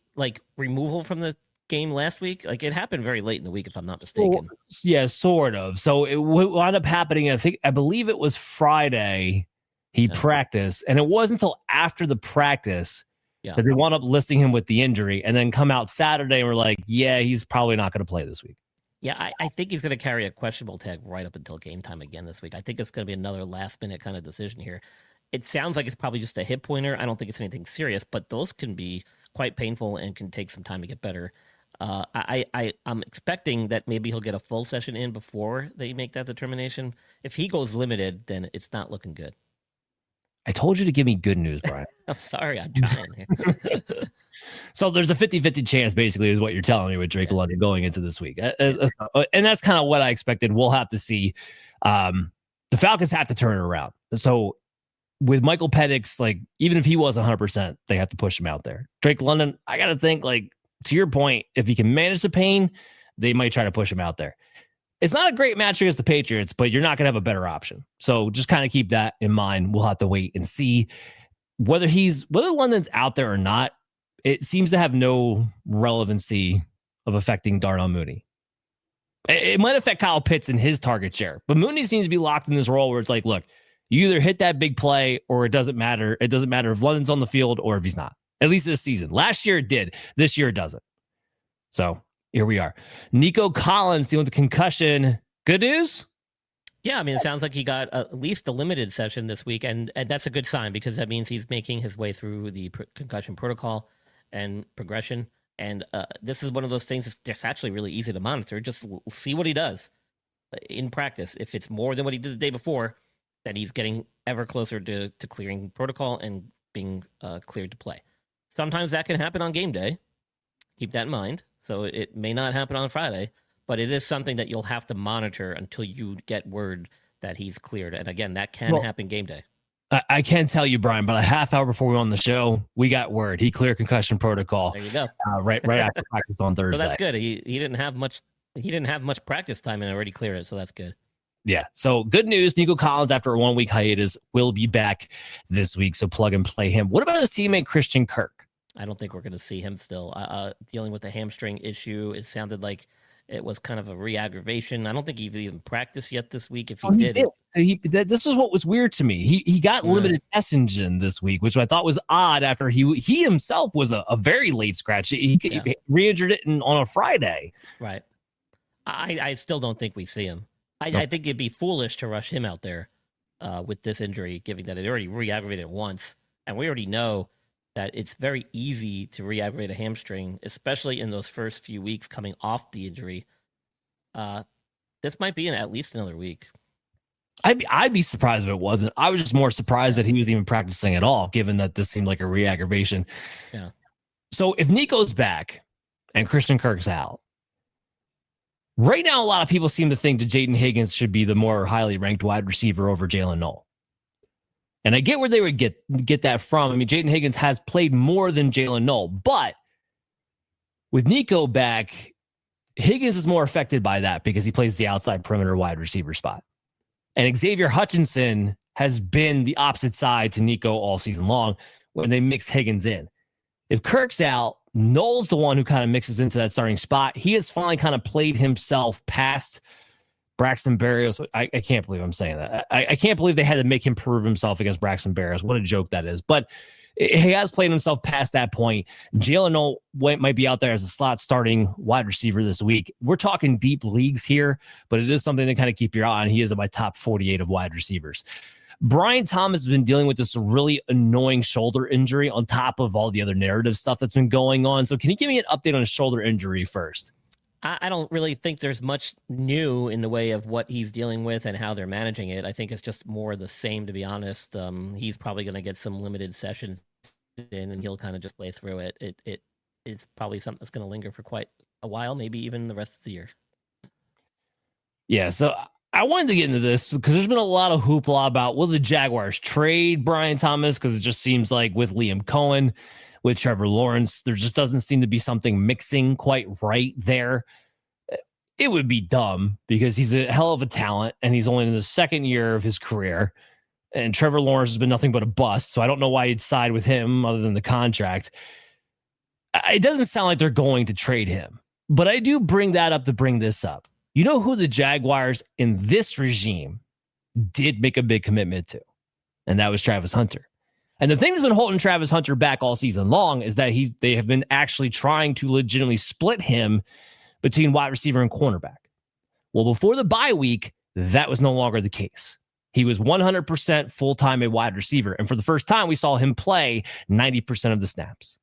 removal from the game last week? It happened very late in the week, if I'm not mistaken. Yeah, sort of. So it wound up happening, I believe it was Friday he practiced, and it wasn't until after the practice that they wound up listing him with the injury, and then come out Saturday and were like, yeah, he's probably not going to play this week. Yeah, I think he's going to carry a questionable tag right up until game time again this week. I think it's going to be another last-minute kind of decision here. It sounds like it's probably just a hip pointer. I don't think it's anything serious, but those can be quite painful and can take some time to get better. I'm expecting that maybe he'll get a full session in before they make that determination. If he goes limited, then it's not looking good. I told you to give me good news, Brian. I'm sorry, I'm trying here. So there's a 50-50 chance, basically, is what you're telling me with Drake London going into this week. And that's kind of what I expected. We'll have to see. The Falcons have to turn it around. So with Michael Penix, even if he was 100%, they have to push him out there. Drake London, I got to think, to your point, if he can manage the pain, they might try to push him out there. It's not a great match against the Patriots, but you're not going to have a better option. So just kind of keep that in mind. We'll have to wait and see whether London's out there or not. It seems to have no relevancy of affecting Darnell Mooney. It might affect Kyle Pitts and his target share, but Mooney seems to be locked in this role where it's like, look, you either hit that big play or it doesn't matter. It doesn't matter if London's on the field or if he's not. At least this season. Last year it did. This year it doesn't. So here we are. Nico Collins dealing with the concussion. Good news? Yeah, I mean, it sounds like he got at least a limited session this week, and that's a good sign because that means he's making his way through the concussion protocol and progression. And this is one of those things that's actually really easy to monitor. Just see what he does in practice. If it's more than what he did the day before, then he's getting ever closer to clearing protocol and being cleared to play. Sometimes that can happen on game day. Keep that in mind. So it may not happen on Friday, but it is something that you'll have to monitor until you get word that he's cleared. And again, that can happen game day. I can't tell you, Brian, but a half hour before we went on the show, we got word he cleared concussion protocol. There you go. Right after practice on Thursday. So that's good. He didn't have much. He didn't have much practice time and already cleared it. So that's good. Yeah. So good news. Nico Collins, after a 1 week hiatus, will be back this week. So plug and play him. What about his teammate Christian Kirk? I don't think we're going to see him still dealing with a hamstring issue. It sounded like it was kind of a re-aggravation. I don't think he even practiced yet this week. If he did. This is what was weird to me. He got limited testing this week, which I thought was odd after he himself was a very late scratch. He re-injured it on a Friday. Right. I still don't think we see him. I think it'd be foolish to rush him out there with this injury, given that it already re-aggravated once. And we already know that it's very easy to re-aggravate a hamstring, especially in those first few weeks coming off the injury. This might be in at least another week. I'd be surprised if it wasn't. I was just more surprised that he was even practicing at all, given that this seemed like a re-aggravation. Yeah. So if Nico's back and Christian Kirk's out, right now a lot of people seem to think that Jayden Higgins should be the more highly ranked wide receiver over Jalen Noel. And I get where they would get that from. I mean, Jayden Higgins has played more than Jalen Noel, but with Nico back, Higgins is more affected by that because he plays the outside perimeter wide receiver spot. And Xavier Hutchinson has been the opposite side to Nico all season long when they mix Higgins in. If Kirk's out, Noel's the one who kind of mixes into that starting spot. He has finally kind of played himself past Braxton Berrios. I can't believe I'm saying that. I can't believe they had to make him prove himself against Braxton Berrios. What a joke that is. But he has played himself past that point. Jalen Noel might be out there as a slot starting wide receiver this week. We're talking deep leagues here, but it is something to kind of keep your eye on. He is in my top 48 of wide receivers. Brian Thomas has been dealing with this really annoying shoulder injury on top of all the other narrative stuff that's been going on. So can you give me an update on his shoulder injury first? I don't really think there's much new in the way of what he's dealing with and how they're managing it. I think it's just more the same, to be honest. He's probably going to get some limited sessions in, and he'll kind of just play through it. It's probably something that's going to linger for quite a while, maybe even the rest of the year. Yeah, so I wanted to get into this because there's been a lot of hoopla about will the Jaguars trade Brian Thomas, because it just seems like with Liam Cohen, with Trevor Lawrence, there just doesn't seem to be something mixing quite right there. It would be dumb because he's a hell of a talent and he's only in the second year of his career. And Trevor Lawrence has been nothing but a bust. So I don't know why you'd side with him other than the contract. It doesn't sound like they're going to trade him, but I do bring that up to bring this up. You know who the Jaguars in this regime did make a big commitment to? And that was Travis Hunter. And the thing that's been holding Travis Hunter back all season long is that they have been actually trying to legitimately split him between wide receiver and cornerback. Well, before the bye week, that was no longer the case. He was 100% full-time a wide receiver. And for the first time, we saw him play 90% of the snaps.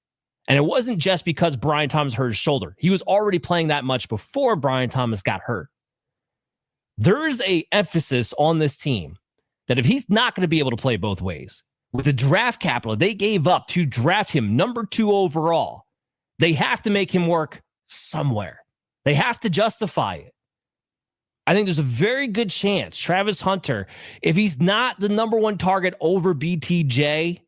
And it wasn't just because Brian Thomas hurt his shoulder. He was already playing that much before Brian Thomas got hurt. There is an emphasis on this team that if he's not going to be able to play both ways, with the draft capital they gave up to draft him number 2 overall, they have to make him work somewhere. They have to justify it. I think there's a very good chance Travis Hunter, if he's not the number 1 target over BTJ,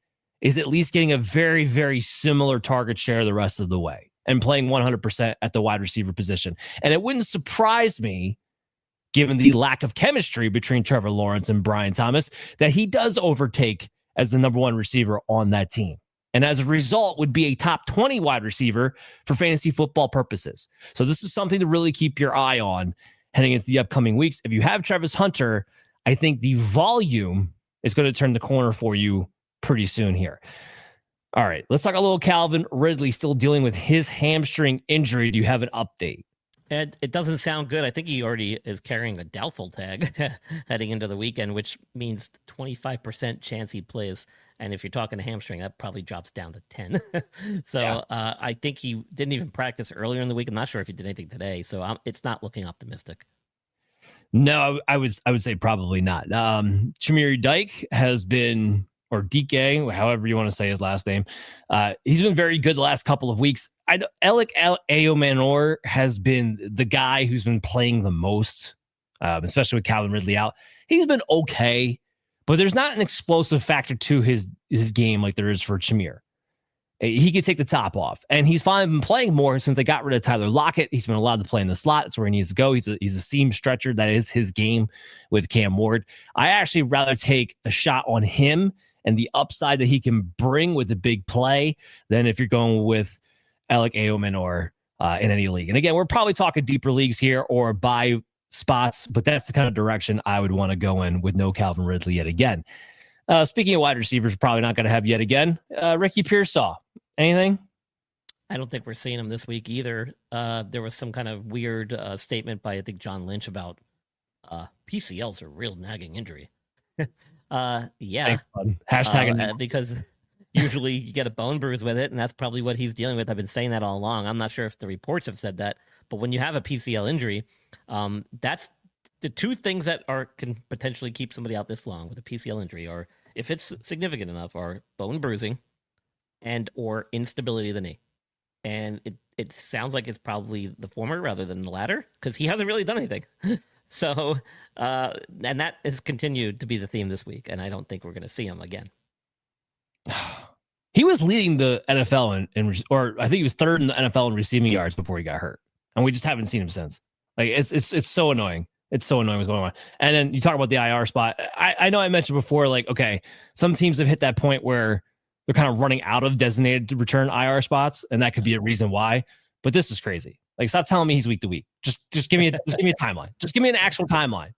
is at least getting a very, very similar target share the rest of the way and playing 100% at the wide receiver position. And it wouldn't surprise me, given the lack of chemistry between Trevor Lawrence and Brian Thomas, that he does overtake as the number 1 receiver on that team. And as a result, would be a top 20 wide receiver for fantasy football purposes. So this is something to really keep your eye on heading into the upcoming weeks. If you have Travis Hunter, I think the volume is going to turn the corner for you pretty soon here. All right, let's talk a little Calvin Ridley, still dealing with his hamstring injury. Do you have an update? And it doesn't sound good. I think he already is carrying a doubtful tag heading into the weekend, which means 25% chance he plays. And if you're talking a hamstring, that probably drops down to 10. I think he didn't even practice earlier in the week. I'm not sure if he did anything today. So it's not looking optimistic. No, I would say probably not. Chimere Dike has been, or DK, however you want to say his last name. He's been very good the last couple of weeks. Alec Ayomanor has been the guy who's been playing the most, especially with Calvin Ridley out. He's been okay, but there's not an explosive factor to his game like there is for Chimere. He could take the top off, and he's finally been playing more since they got rid of Tyler Lockett. He's been allowed to play in the slot. That's where he needs to go. He's a seam stretcher. That is his game with Cam Ward. I actually rather take a shot on him and the upside that he can bring with the big play than if you're going with Alec Ayomanor in any league. And again, we're probably talking deeper leagues here or buy spots, but that's the kind of direction I would want to go in with no Calvin Ridley yet again. Speaking of wide receivers, we're probably not going to have yet again. Ricky Pearsall, anything? I don't think we're seeing him this week either. There was some kind of weird statement by, I think, John Lynch about PCL's a real nagging injury. Yeah. Hashtag because usually you get a bone bruise with it, and that's probably what he's dealing with. I've been saying that all along. I'm not sure if the reports have said that, but when you have a PCL injury, that's the two things that can potentially keep somebody out this long with a PCL injury, or if it's significant enough, are bone bruising and or instability of the knee. And it sounds like it's probably the former rather than the latter, because he hasn't really done anything. So, and that has continued to be the theme this week, and I don't think we're going to see him again. He was leading the NFL or I think he was third in the NFL in receiving yards before he got hurt, and we just haven't seen him since. Like it's so annoying. It's so annoying what's going on. And then you talk about the IR spot. I know I mentioned before, like, okay, some teams have hit that point where they're kind of running out of designated to return IR spots, and that could be a reason why. But this is crazy. Like, stop telling me he's week to week. Just give me a timeline. Just give me an actual timeline.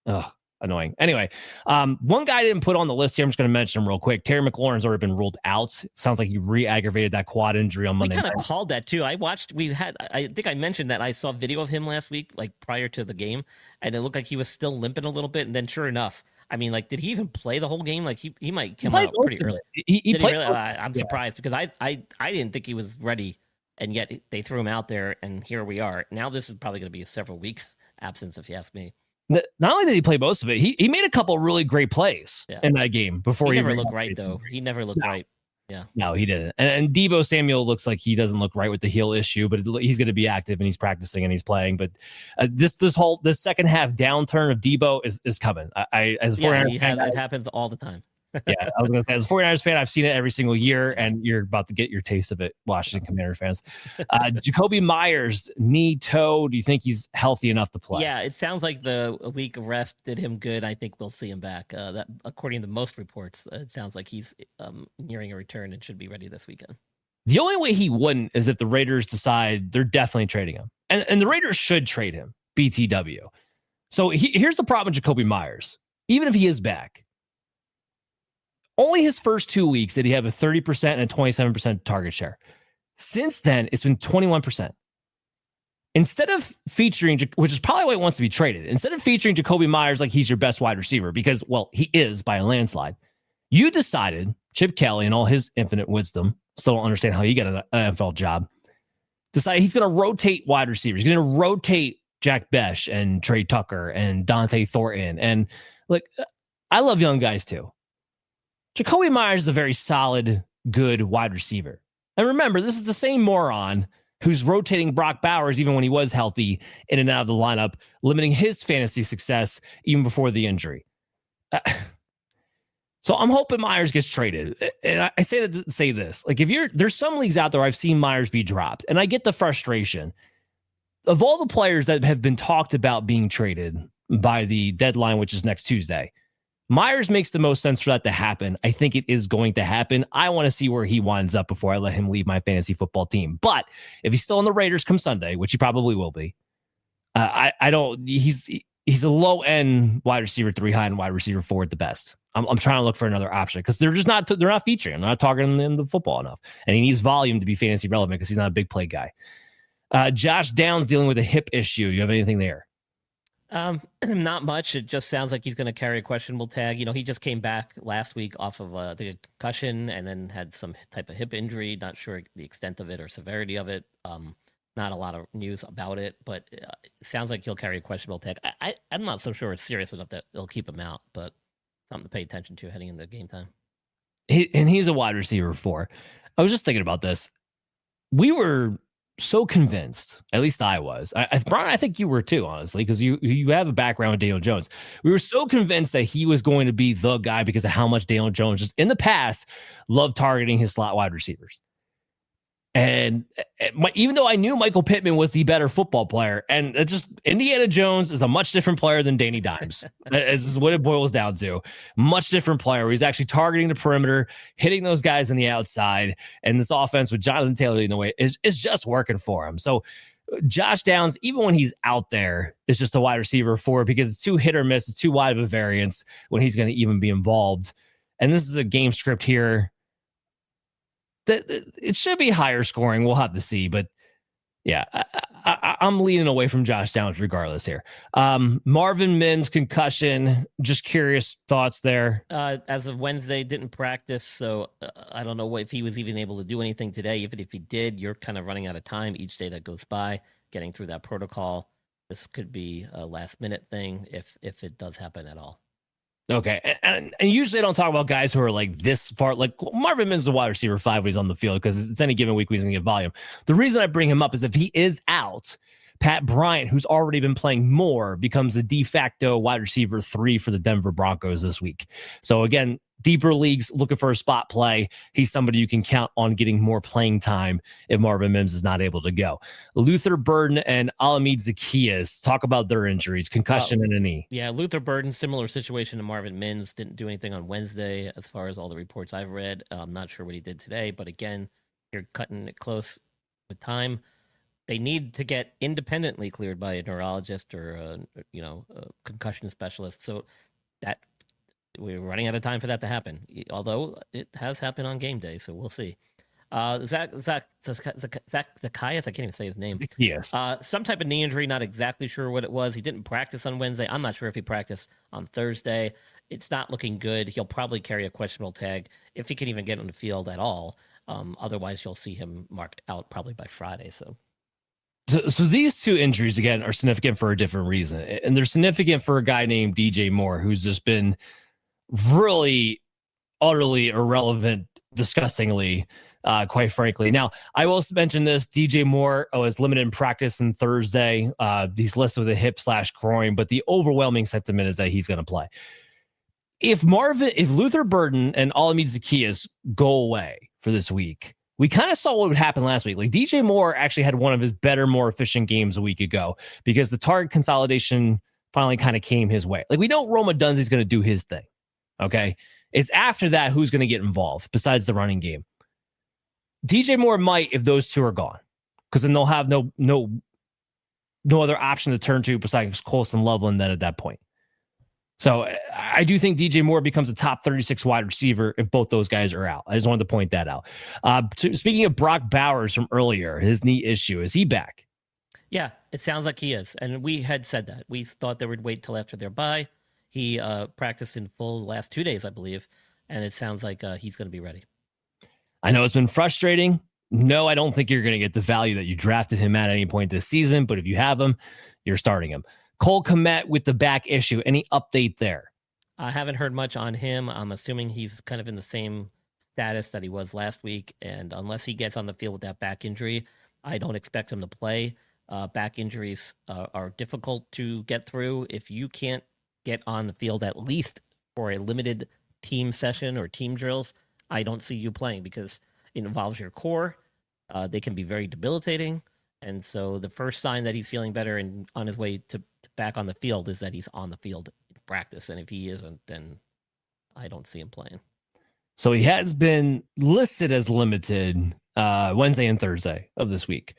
Ugh, annoying. Anyway, one guy I didn't put on the list here. I'm just going to mention him real quick. Terry McLaurin's already been ruled out. Sounds like he re-aggravated that quad injury on Monday. We kind of called that too. I think I mentioned that I saw video of him last week, like prior to the game, and it looked like he was still limping a little bit. And then, sure enough, I mean, like, did he even play the whole game? Like, he might come out pretty early. He played. Really? I'm surprised because I didn't think he was ready, and yet they threw him out there, and here we are. Now this is probably going to be a several weeks absence, if you ask me. Not only did he play most of it, he made a couple really great plays in that game before he never looked right, though. He never looked right. Yeah. No, he didn't. And Deebo Samuel looks like he doesn't look right with the heel issue, but he's going to be active and he's practicing and he's playing. But this second half downturn of Deebo is coming. As a 49ers fan, it happens all the time. Yeah, I was going to say, as a 49ers fan, I've seen it every single year, and you're about to get your taste of it, Washington Commander fans. Jacoby Meyers, knee, toe. Do you think he's healthy enough to play? Yeah, it sounds like a week of rest did him good. I think we'll see him back. That, according to most reports, it sounds like he's nearing a return and should be ready this weekend. The only way he wouldn't is if the Raiders decide they're definitely trading him. And the Raiders should trade him, BTW. So here's the problem with Jacoby Meyers. Even if he is back, only his first 2 weeks did he have a 30% and a 27% target share. Since then, it's been 21%. Instead of featuring, which is probably why he wants to be traded, instead of featuring Jacoby Meyers like he's your best wide receiver, because, well, he is by a landslide, you decided, Chip Kelly and all his infinite wisdom, still don't understand how he got an NFL job, decided he's going to rotate wide receivers. He's going to rotate Jack Besh and Trey Tucker and Dante Thornton. And, look, I love young guys too. Jacoby Meyers is a very solid, good wide receiver. And remember, this is the same moron who's rotating Brock Bowers even when he was healthy in and out of the lineup, limiting his fantasy success even before the injury. So I'm hoping Meyers gets traded. And I say that to say this. Like, there's some leagues out there I've seen Meyers be dropped, and I get the frustration. Of all the players that have been talked about being traded by the deadline, which is next Tuesday, Meyers makes the most sense for that to happen. I think it is going to happen. I want to see where he winds up before I let him leave my fantasy football team. But if he's still on the Raiders come Sunday, which he probably will be, he's a low end wide receiver 3, high end wide receiver 4 at the best. I'm trying to look for another option because they're not featuring him. They're not targeting him the football enough. And he needs volume to be fantasy relevant because he's not a big play guy. Josh Downs dealing with a hip issue. You have anything there? Not much. It just sounds like he's going to carry a questionable tag. You know, he just came back last week off of the concussion and then had some type of hip injury. Not sure the extent of it or severity of it. Not a lot of news about it, but it sounds like he'll carry a questionable tag. I'm not so sure it's serious enough that it'll keep him out, but something to pay attention to heading into game time. He's a wide receiver 4. I was just thinking about this. We were so convinced, at least I was. Brian, I think you were too, honestly, because you have a background with Daniel Jones. We were so convinced that he was going to be the guy because of how much Daniel Jones just in the past loved targeting his slot wide receivers. And even though I knew Michael Pittman was the better football player, and it's just Indiana Jones is a much different player than Danny Dimes. This is what it boils down to. Much different player. He's actually targeting the perimeter, hitting those guys on the outside, and this offense with Jonathan Taylor in the way is just working for him. So Josh Downs, even when he's out there, is just a wide receiver 4 because it's too hit or miss. It's too wide of a variance when he's going to even be involved. And this is a game script here. It should be higher scoring. We'll have to see. But Yeah, I'm leaning away from Josh Downs regardless here. Marvin Mims concussion. Just curious thoughts there. As of Wednesday, didn't practice, so I don't know if he was even able to do anything today. Even if he did, you're kind of running out of time each day that goes by getting through that protocol. This could be a last minute thing if it does happen at all. Okay, and usually I don't talk about guys who are like this far. Like Marvin Mims is a wide receiver 5 when he's on the field because it's any given week he's going to get volume. The reason I bring him up is if he is out, Pat Bryant, who's already been playing more, becomes the de facto wide receiver 3 for the Denver Broncos this week. So again, deeper leagues looking for a spot play. He's somebody you can count on getting more playing time if Marvin Mims is not able to go. Luther Burden and Alameda Zaccheaus, talk about their injuries, concussion and a knee. Yeah, Luther Burden, similar situation to Marvin Mims, didn't do anything on Wednesday as far as all the reports I've read. I'm not sure what he did today, but again, you're cutting it close with time. They need to get independently cleared by a neurologist or a concussion specialist. So that we're running out of time for that to happen. Although it has happened on game day, so we'll see. Zaccheaus, I can't even say his name. Zaccheaus. Some type of knee injury, not exactly sure what it was. He didn't practice on Wednesday. I'm not sure if he practiced on Thursday. It's not looking good. He'll probably carry a questionable tag if he can even get on the field at all. Otherwise, you'll see him marked out probably by Friday. So these two injuries, again, are significant for a different reason. And they're significant for a guy named DJ Moore, who's just been really utterly irrelevant, disgustingly, quite frankly. Now, I will mention this. DJ Moore was limited in practice on Thursday. He's listed with a hip/groin, but the overwhelming sentiment is that he's going to play. If Luther Burden and Alameda Zaccheaus go away for this week, we kind of saw what would happen last week. Like DJ Moore actually had one of his better, more efficient games a week ago because the target consolidation finally kind of came his way. Like we know Roma Dunzee's going to do his thing. Okay. It's after that who's going to get involved besides the running game. DJ Moore might if those two are gone because then they'll have no other option to turn to besides Colson Loveland then at that point. So I do think DJ Moore becomes a top 36 wide receiver if both those guys are out. I just wanted to point that out. Speaking of Brock Bowers from earlier, his knee issue, is he back? Yeah, it sounds like he is. And we had said that. We thought they would wait till after their bye. He practiced in full the last 2 days, I believe. And it sounds like he's going to be ready. I know it's been frustrating. No, I don't think you're going to get the value that you drafted him at any point this season. But if you have him, you're starting him. Cole Kmet with the back issue. Any update there? I haven't heard much on him. I'm assuming he's kind of in the same status that he was last week. And unless he gets on the field with that back injury, I don't expect him to play. Back injuries are difficult to get through. If you can't get on the field at least for a limited team session or team drills, I don't see you playing because it involves your core. They can be very debilitating. And so the first sign that he's feeling better and on his way to back on the field is that he's on the field in practice. And if he isn't, then I don't see him playing. So he has been listed as limited Wednesday and Thursday of this week.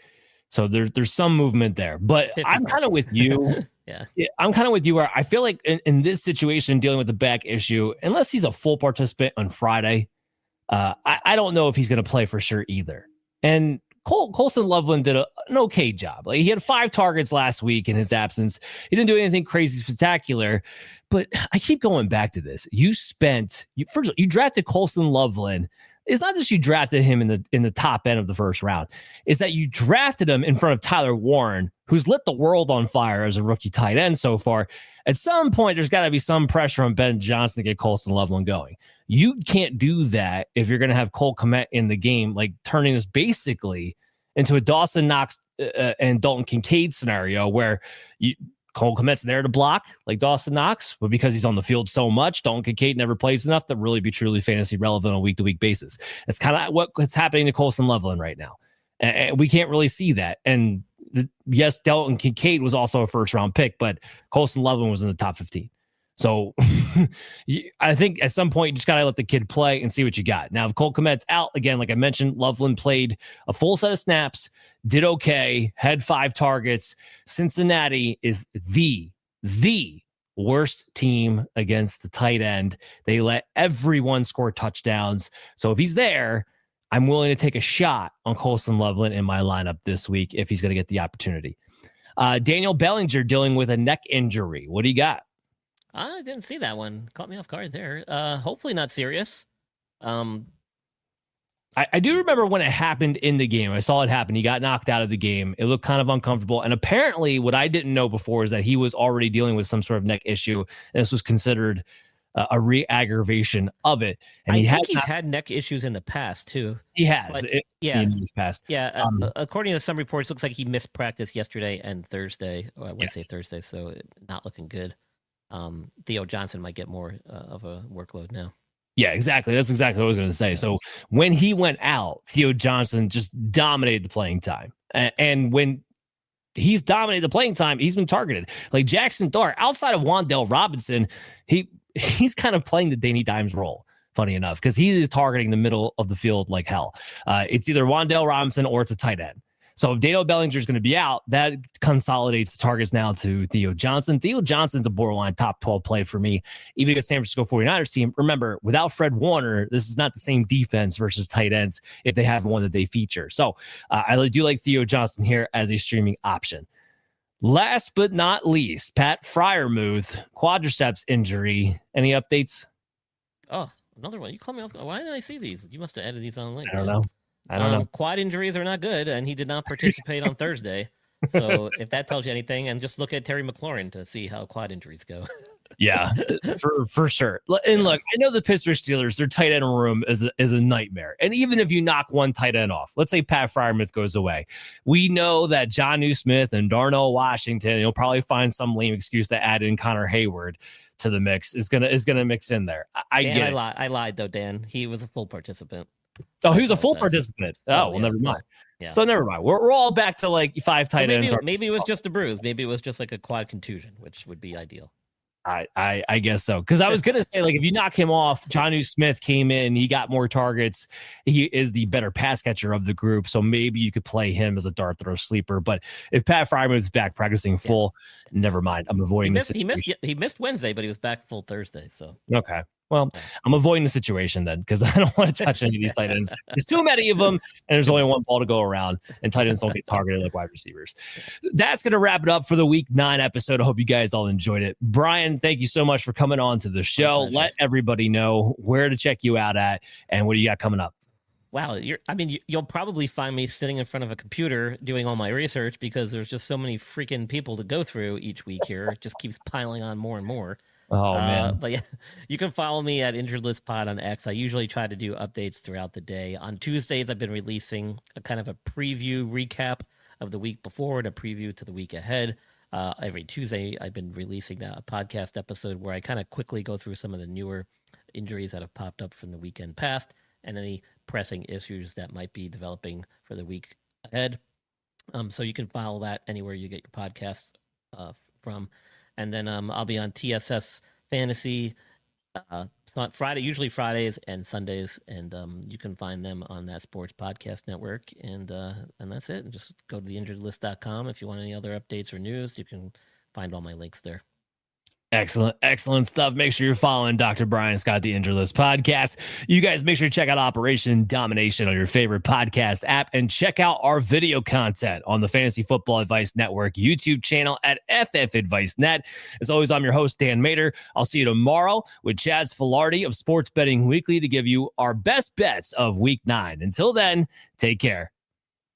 So there's some movement there. But 55. I'm kind of with you. Yeah, I'm kind of with you where I feel like in this situation, dealing with the back issue, unless he's a full participant on Friday, I don't know if he's going to play for sure either. And Colson Loveland did an okay job. Like he had 5 targets last week in his absence. He didn't do anything crazy spectacular, but I keep going back to this. First of all, you drafted Colson Loveland. It's not just you drafted him in the top end of the first round. It's that you drafted him in front of Tyler Warren, who's lit the world on fire as a rookie tight end so far. At some point, there's got to be some pressure on Ben Johnson to get Colson Loveland going. You can't do that if you're going to have Cole Kmet in the game, like turning this basically into a Dawson Knox and Dalton Kincaid scenario where Cole Kmet's there to block like Dawson Knox, but because he's on the field so much, Dalton Kincaid never plays enough to really be truly fantasy relevant on a week-to-week basis. It's kind of what's happening to Colson Loveland right now. And we can't really see that. And yes, Dalton Kincaid was also a first-round pick, but Colson Loveland was in the top 15. So I think at some point you just got to let the kid play and see what you got. Now, if Cole Kmet's out, again, like I mentioned, Loveland played a full set of snaps, did okay, had 5 targets. Cincinnati is the worst team against the tight end. They let everyone score touchdowns. So if he's there, I'm willing to take a shot on Colson Loveland in my lineup this week if he's going to get the opportunity. Daniel Bellinger dealing with a neck injury. What do you got? I didn't see that one. Caught me off guard there. Hopefully not serious. I do remember when it happened in the game. I saw it happen. He got knocked out of the game. It looked kind of uncomfortable. And apparently what I didn't know before is that he was already dealing with some sort of neck issue. And this was considered a re-aggravation of it. And he's had neck issues in the past too. He has. In his past. Yeah. According to some reports, it looks like he missed practice yesterday and Thursday. Or Wednesday, Thursday. So not looking good. Theo Johnson might get more of a workload now. Yeah, exactly. That's exactly what I was going to say. So when he went out, Theo Johnson just dominated the playing time. And when he's dominated the playing time, he's been targeted. Like Jackson Dart, outside of Wan'Dale Robinson, he's kind of playing the Danny Dimes role, funny enough, because he is targeting the middle of the field like hell. It's either Wan'Dale Robinson or it's a tight end. So if Daniel Bellinger is going to be out, that consolidates the targets now to Theo Johnson. Theo Johnson's a borderline top 12 play for me, even against San Francisco 49ers team. Remember, without Fred Warner, this is not the same defense versus tight ends if they have one that they feature. So I do like Theo Johnson here as a streaming option. Last but not least, Pat Freiermuth, quadriceps injury. Any updates? Oh, another one. You call me off. Why didn't I see these? You must have added these on LinkedIn. I don't know. I don't know. Quad injuries are not good, and he did not participate on Thursday. So if that tells you anything, and just look at Terry McLaurin to see how quad injuries go. Yeah, for sure. And look, I know the Pittsburgh Steelers, their tight end room is a nightmare. And even if you knock one tight end off, let's say Pat Freiermuth goes away, we know that Jonnu Smith and Darnell Washington, you'll probably find some lame excuse to add in Connor Hayward to the mix. Is gonna mix in there. I lied though, Dan. He was a full participant. Oh, he was a full participant. Never mind. Yeah. So never mind. We're all back to like 5 tight ends. Maybe it was just a bruise. Maybe it was just like a quad contusion, which would be ideal. I guess so. Because I was gonna say, like, if you knock him off, Jonnu Smith came in, he got more targets. He is the better pass catcher of the group, so maybe you could play him as a dart throw sleeper. But if Pat Freiermuth is back practicing full, never mind. I'm avoiding this situation. He missed Wednesday, but he was back full Thursday. So okay. Well, I'm avoiding the situation then because I don't want to touch any of these tight ends. There's too many of them, and there's only one ball to go around, and tight ends don't get targeted like wide receivers. That's going to wrap it up for the Week 9 episode. I hope you guys all enjoyed it. Brian, thank you so much for coming on to the show. Let everybody know where to check you out at and what do you got coming up. Wow, you'll probably find me sitting in front of a computer doing all my research because there's just so many freaking people to go through each week here. It just keeps piling on more and more. Oh, man. But yeah, you can follow me at Injured List Pod on X. I usually try to do updates throughout the day. On Tuesdays, I've been releasing a kind of a preview recap of the week before and a preview to the week ahead. Every Tuesday, I've been releasing a podcast episode where I kind of quickly go through some of the newer injuries that have popped up from the weekend past and any pressing issues that might be developing for the week ahead. So you can follow that anywhere you get your podcasts from. And then I'll be on TSS Fantasy Friday, usually Fridays and Sundays, and you can find them on that Sports Podcast Network. And that's it. And just go to theinjuredlist.com if you want any other updates or news. You can find all my links there. Excellent stuff. Make sure you're following Dr. Brian Scott, the Injured List Podcast. You guys make sure to check out Operation Domination on your favorite podcast app and check out our video content on the Fantasy Football Advice Network YouTube channel at FF Advice Net. As always, I'm your host, Dan Mater. I'll see you tomorrow with Chaz Filardi of Sports Betting Weekly to give you our best bets of Week 9. Until then, take care.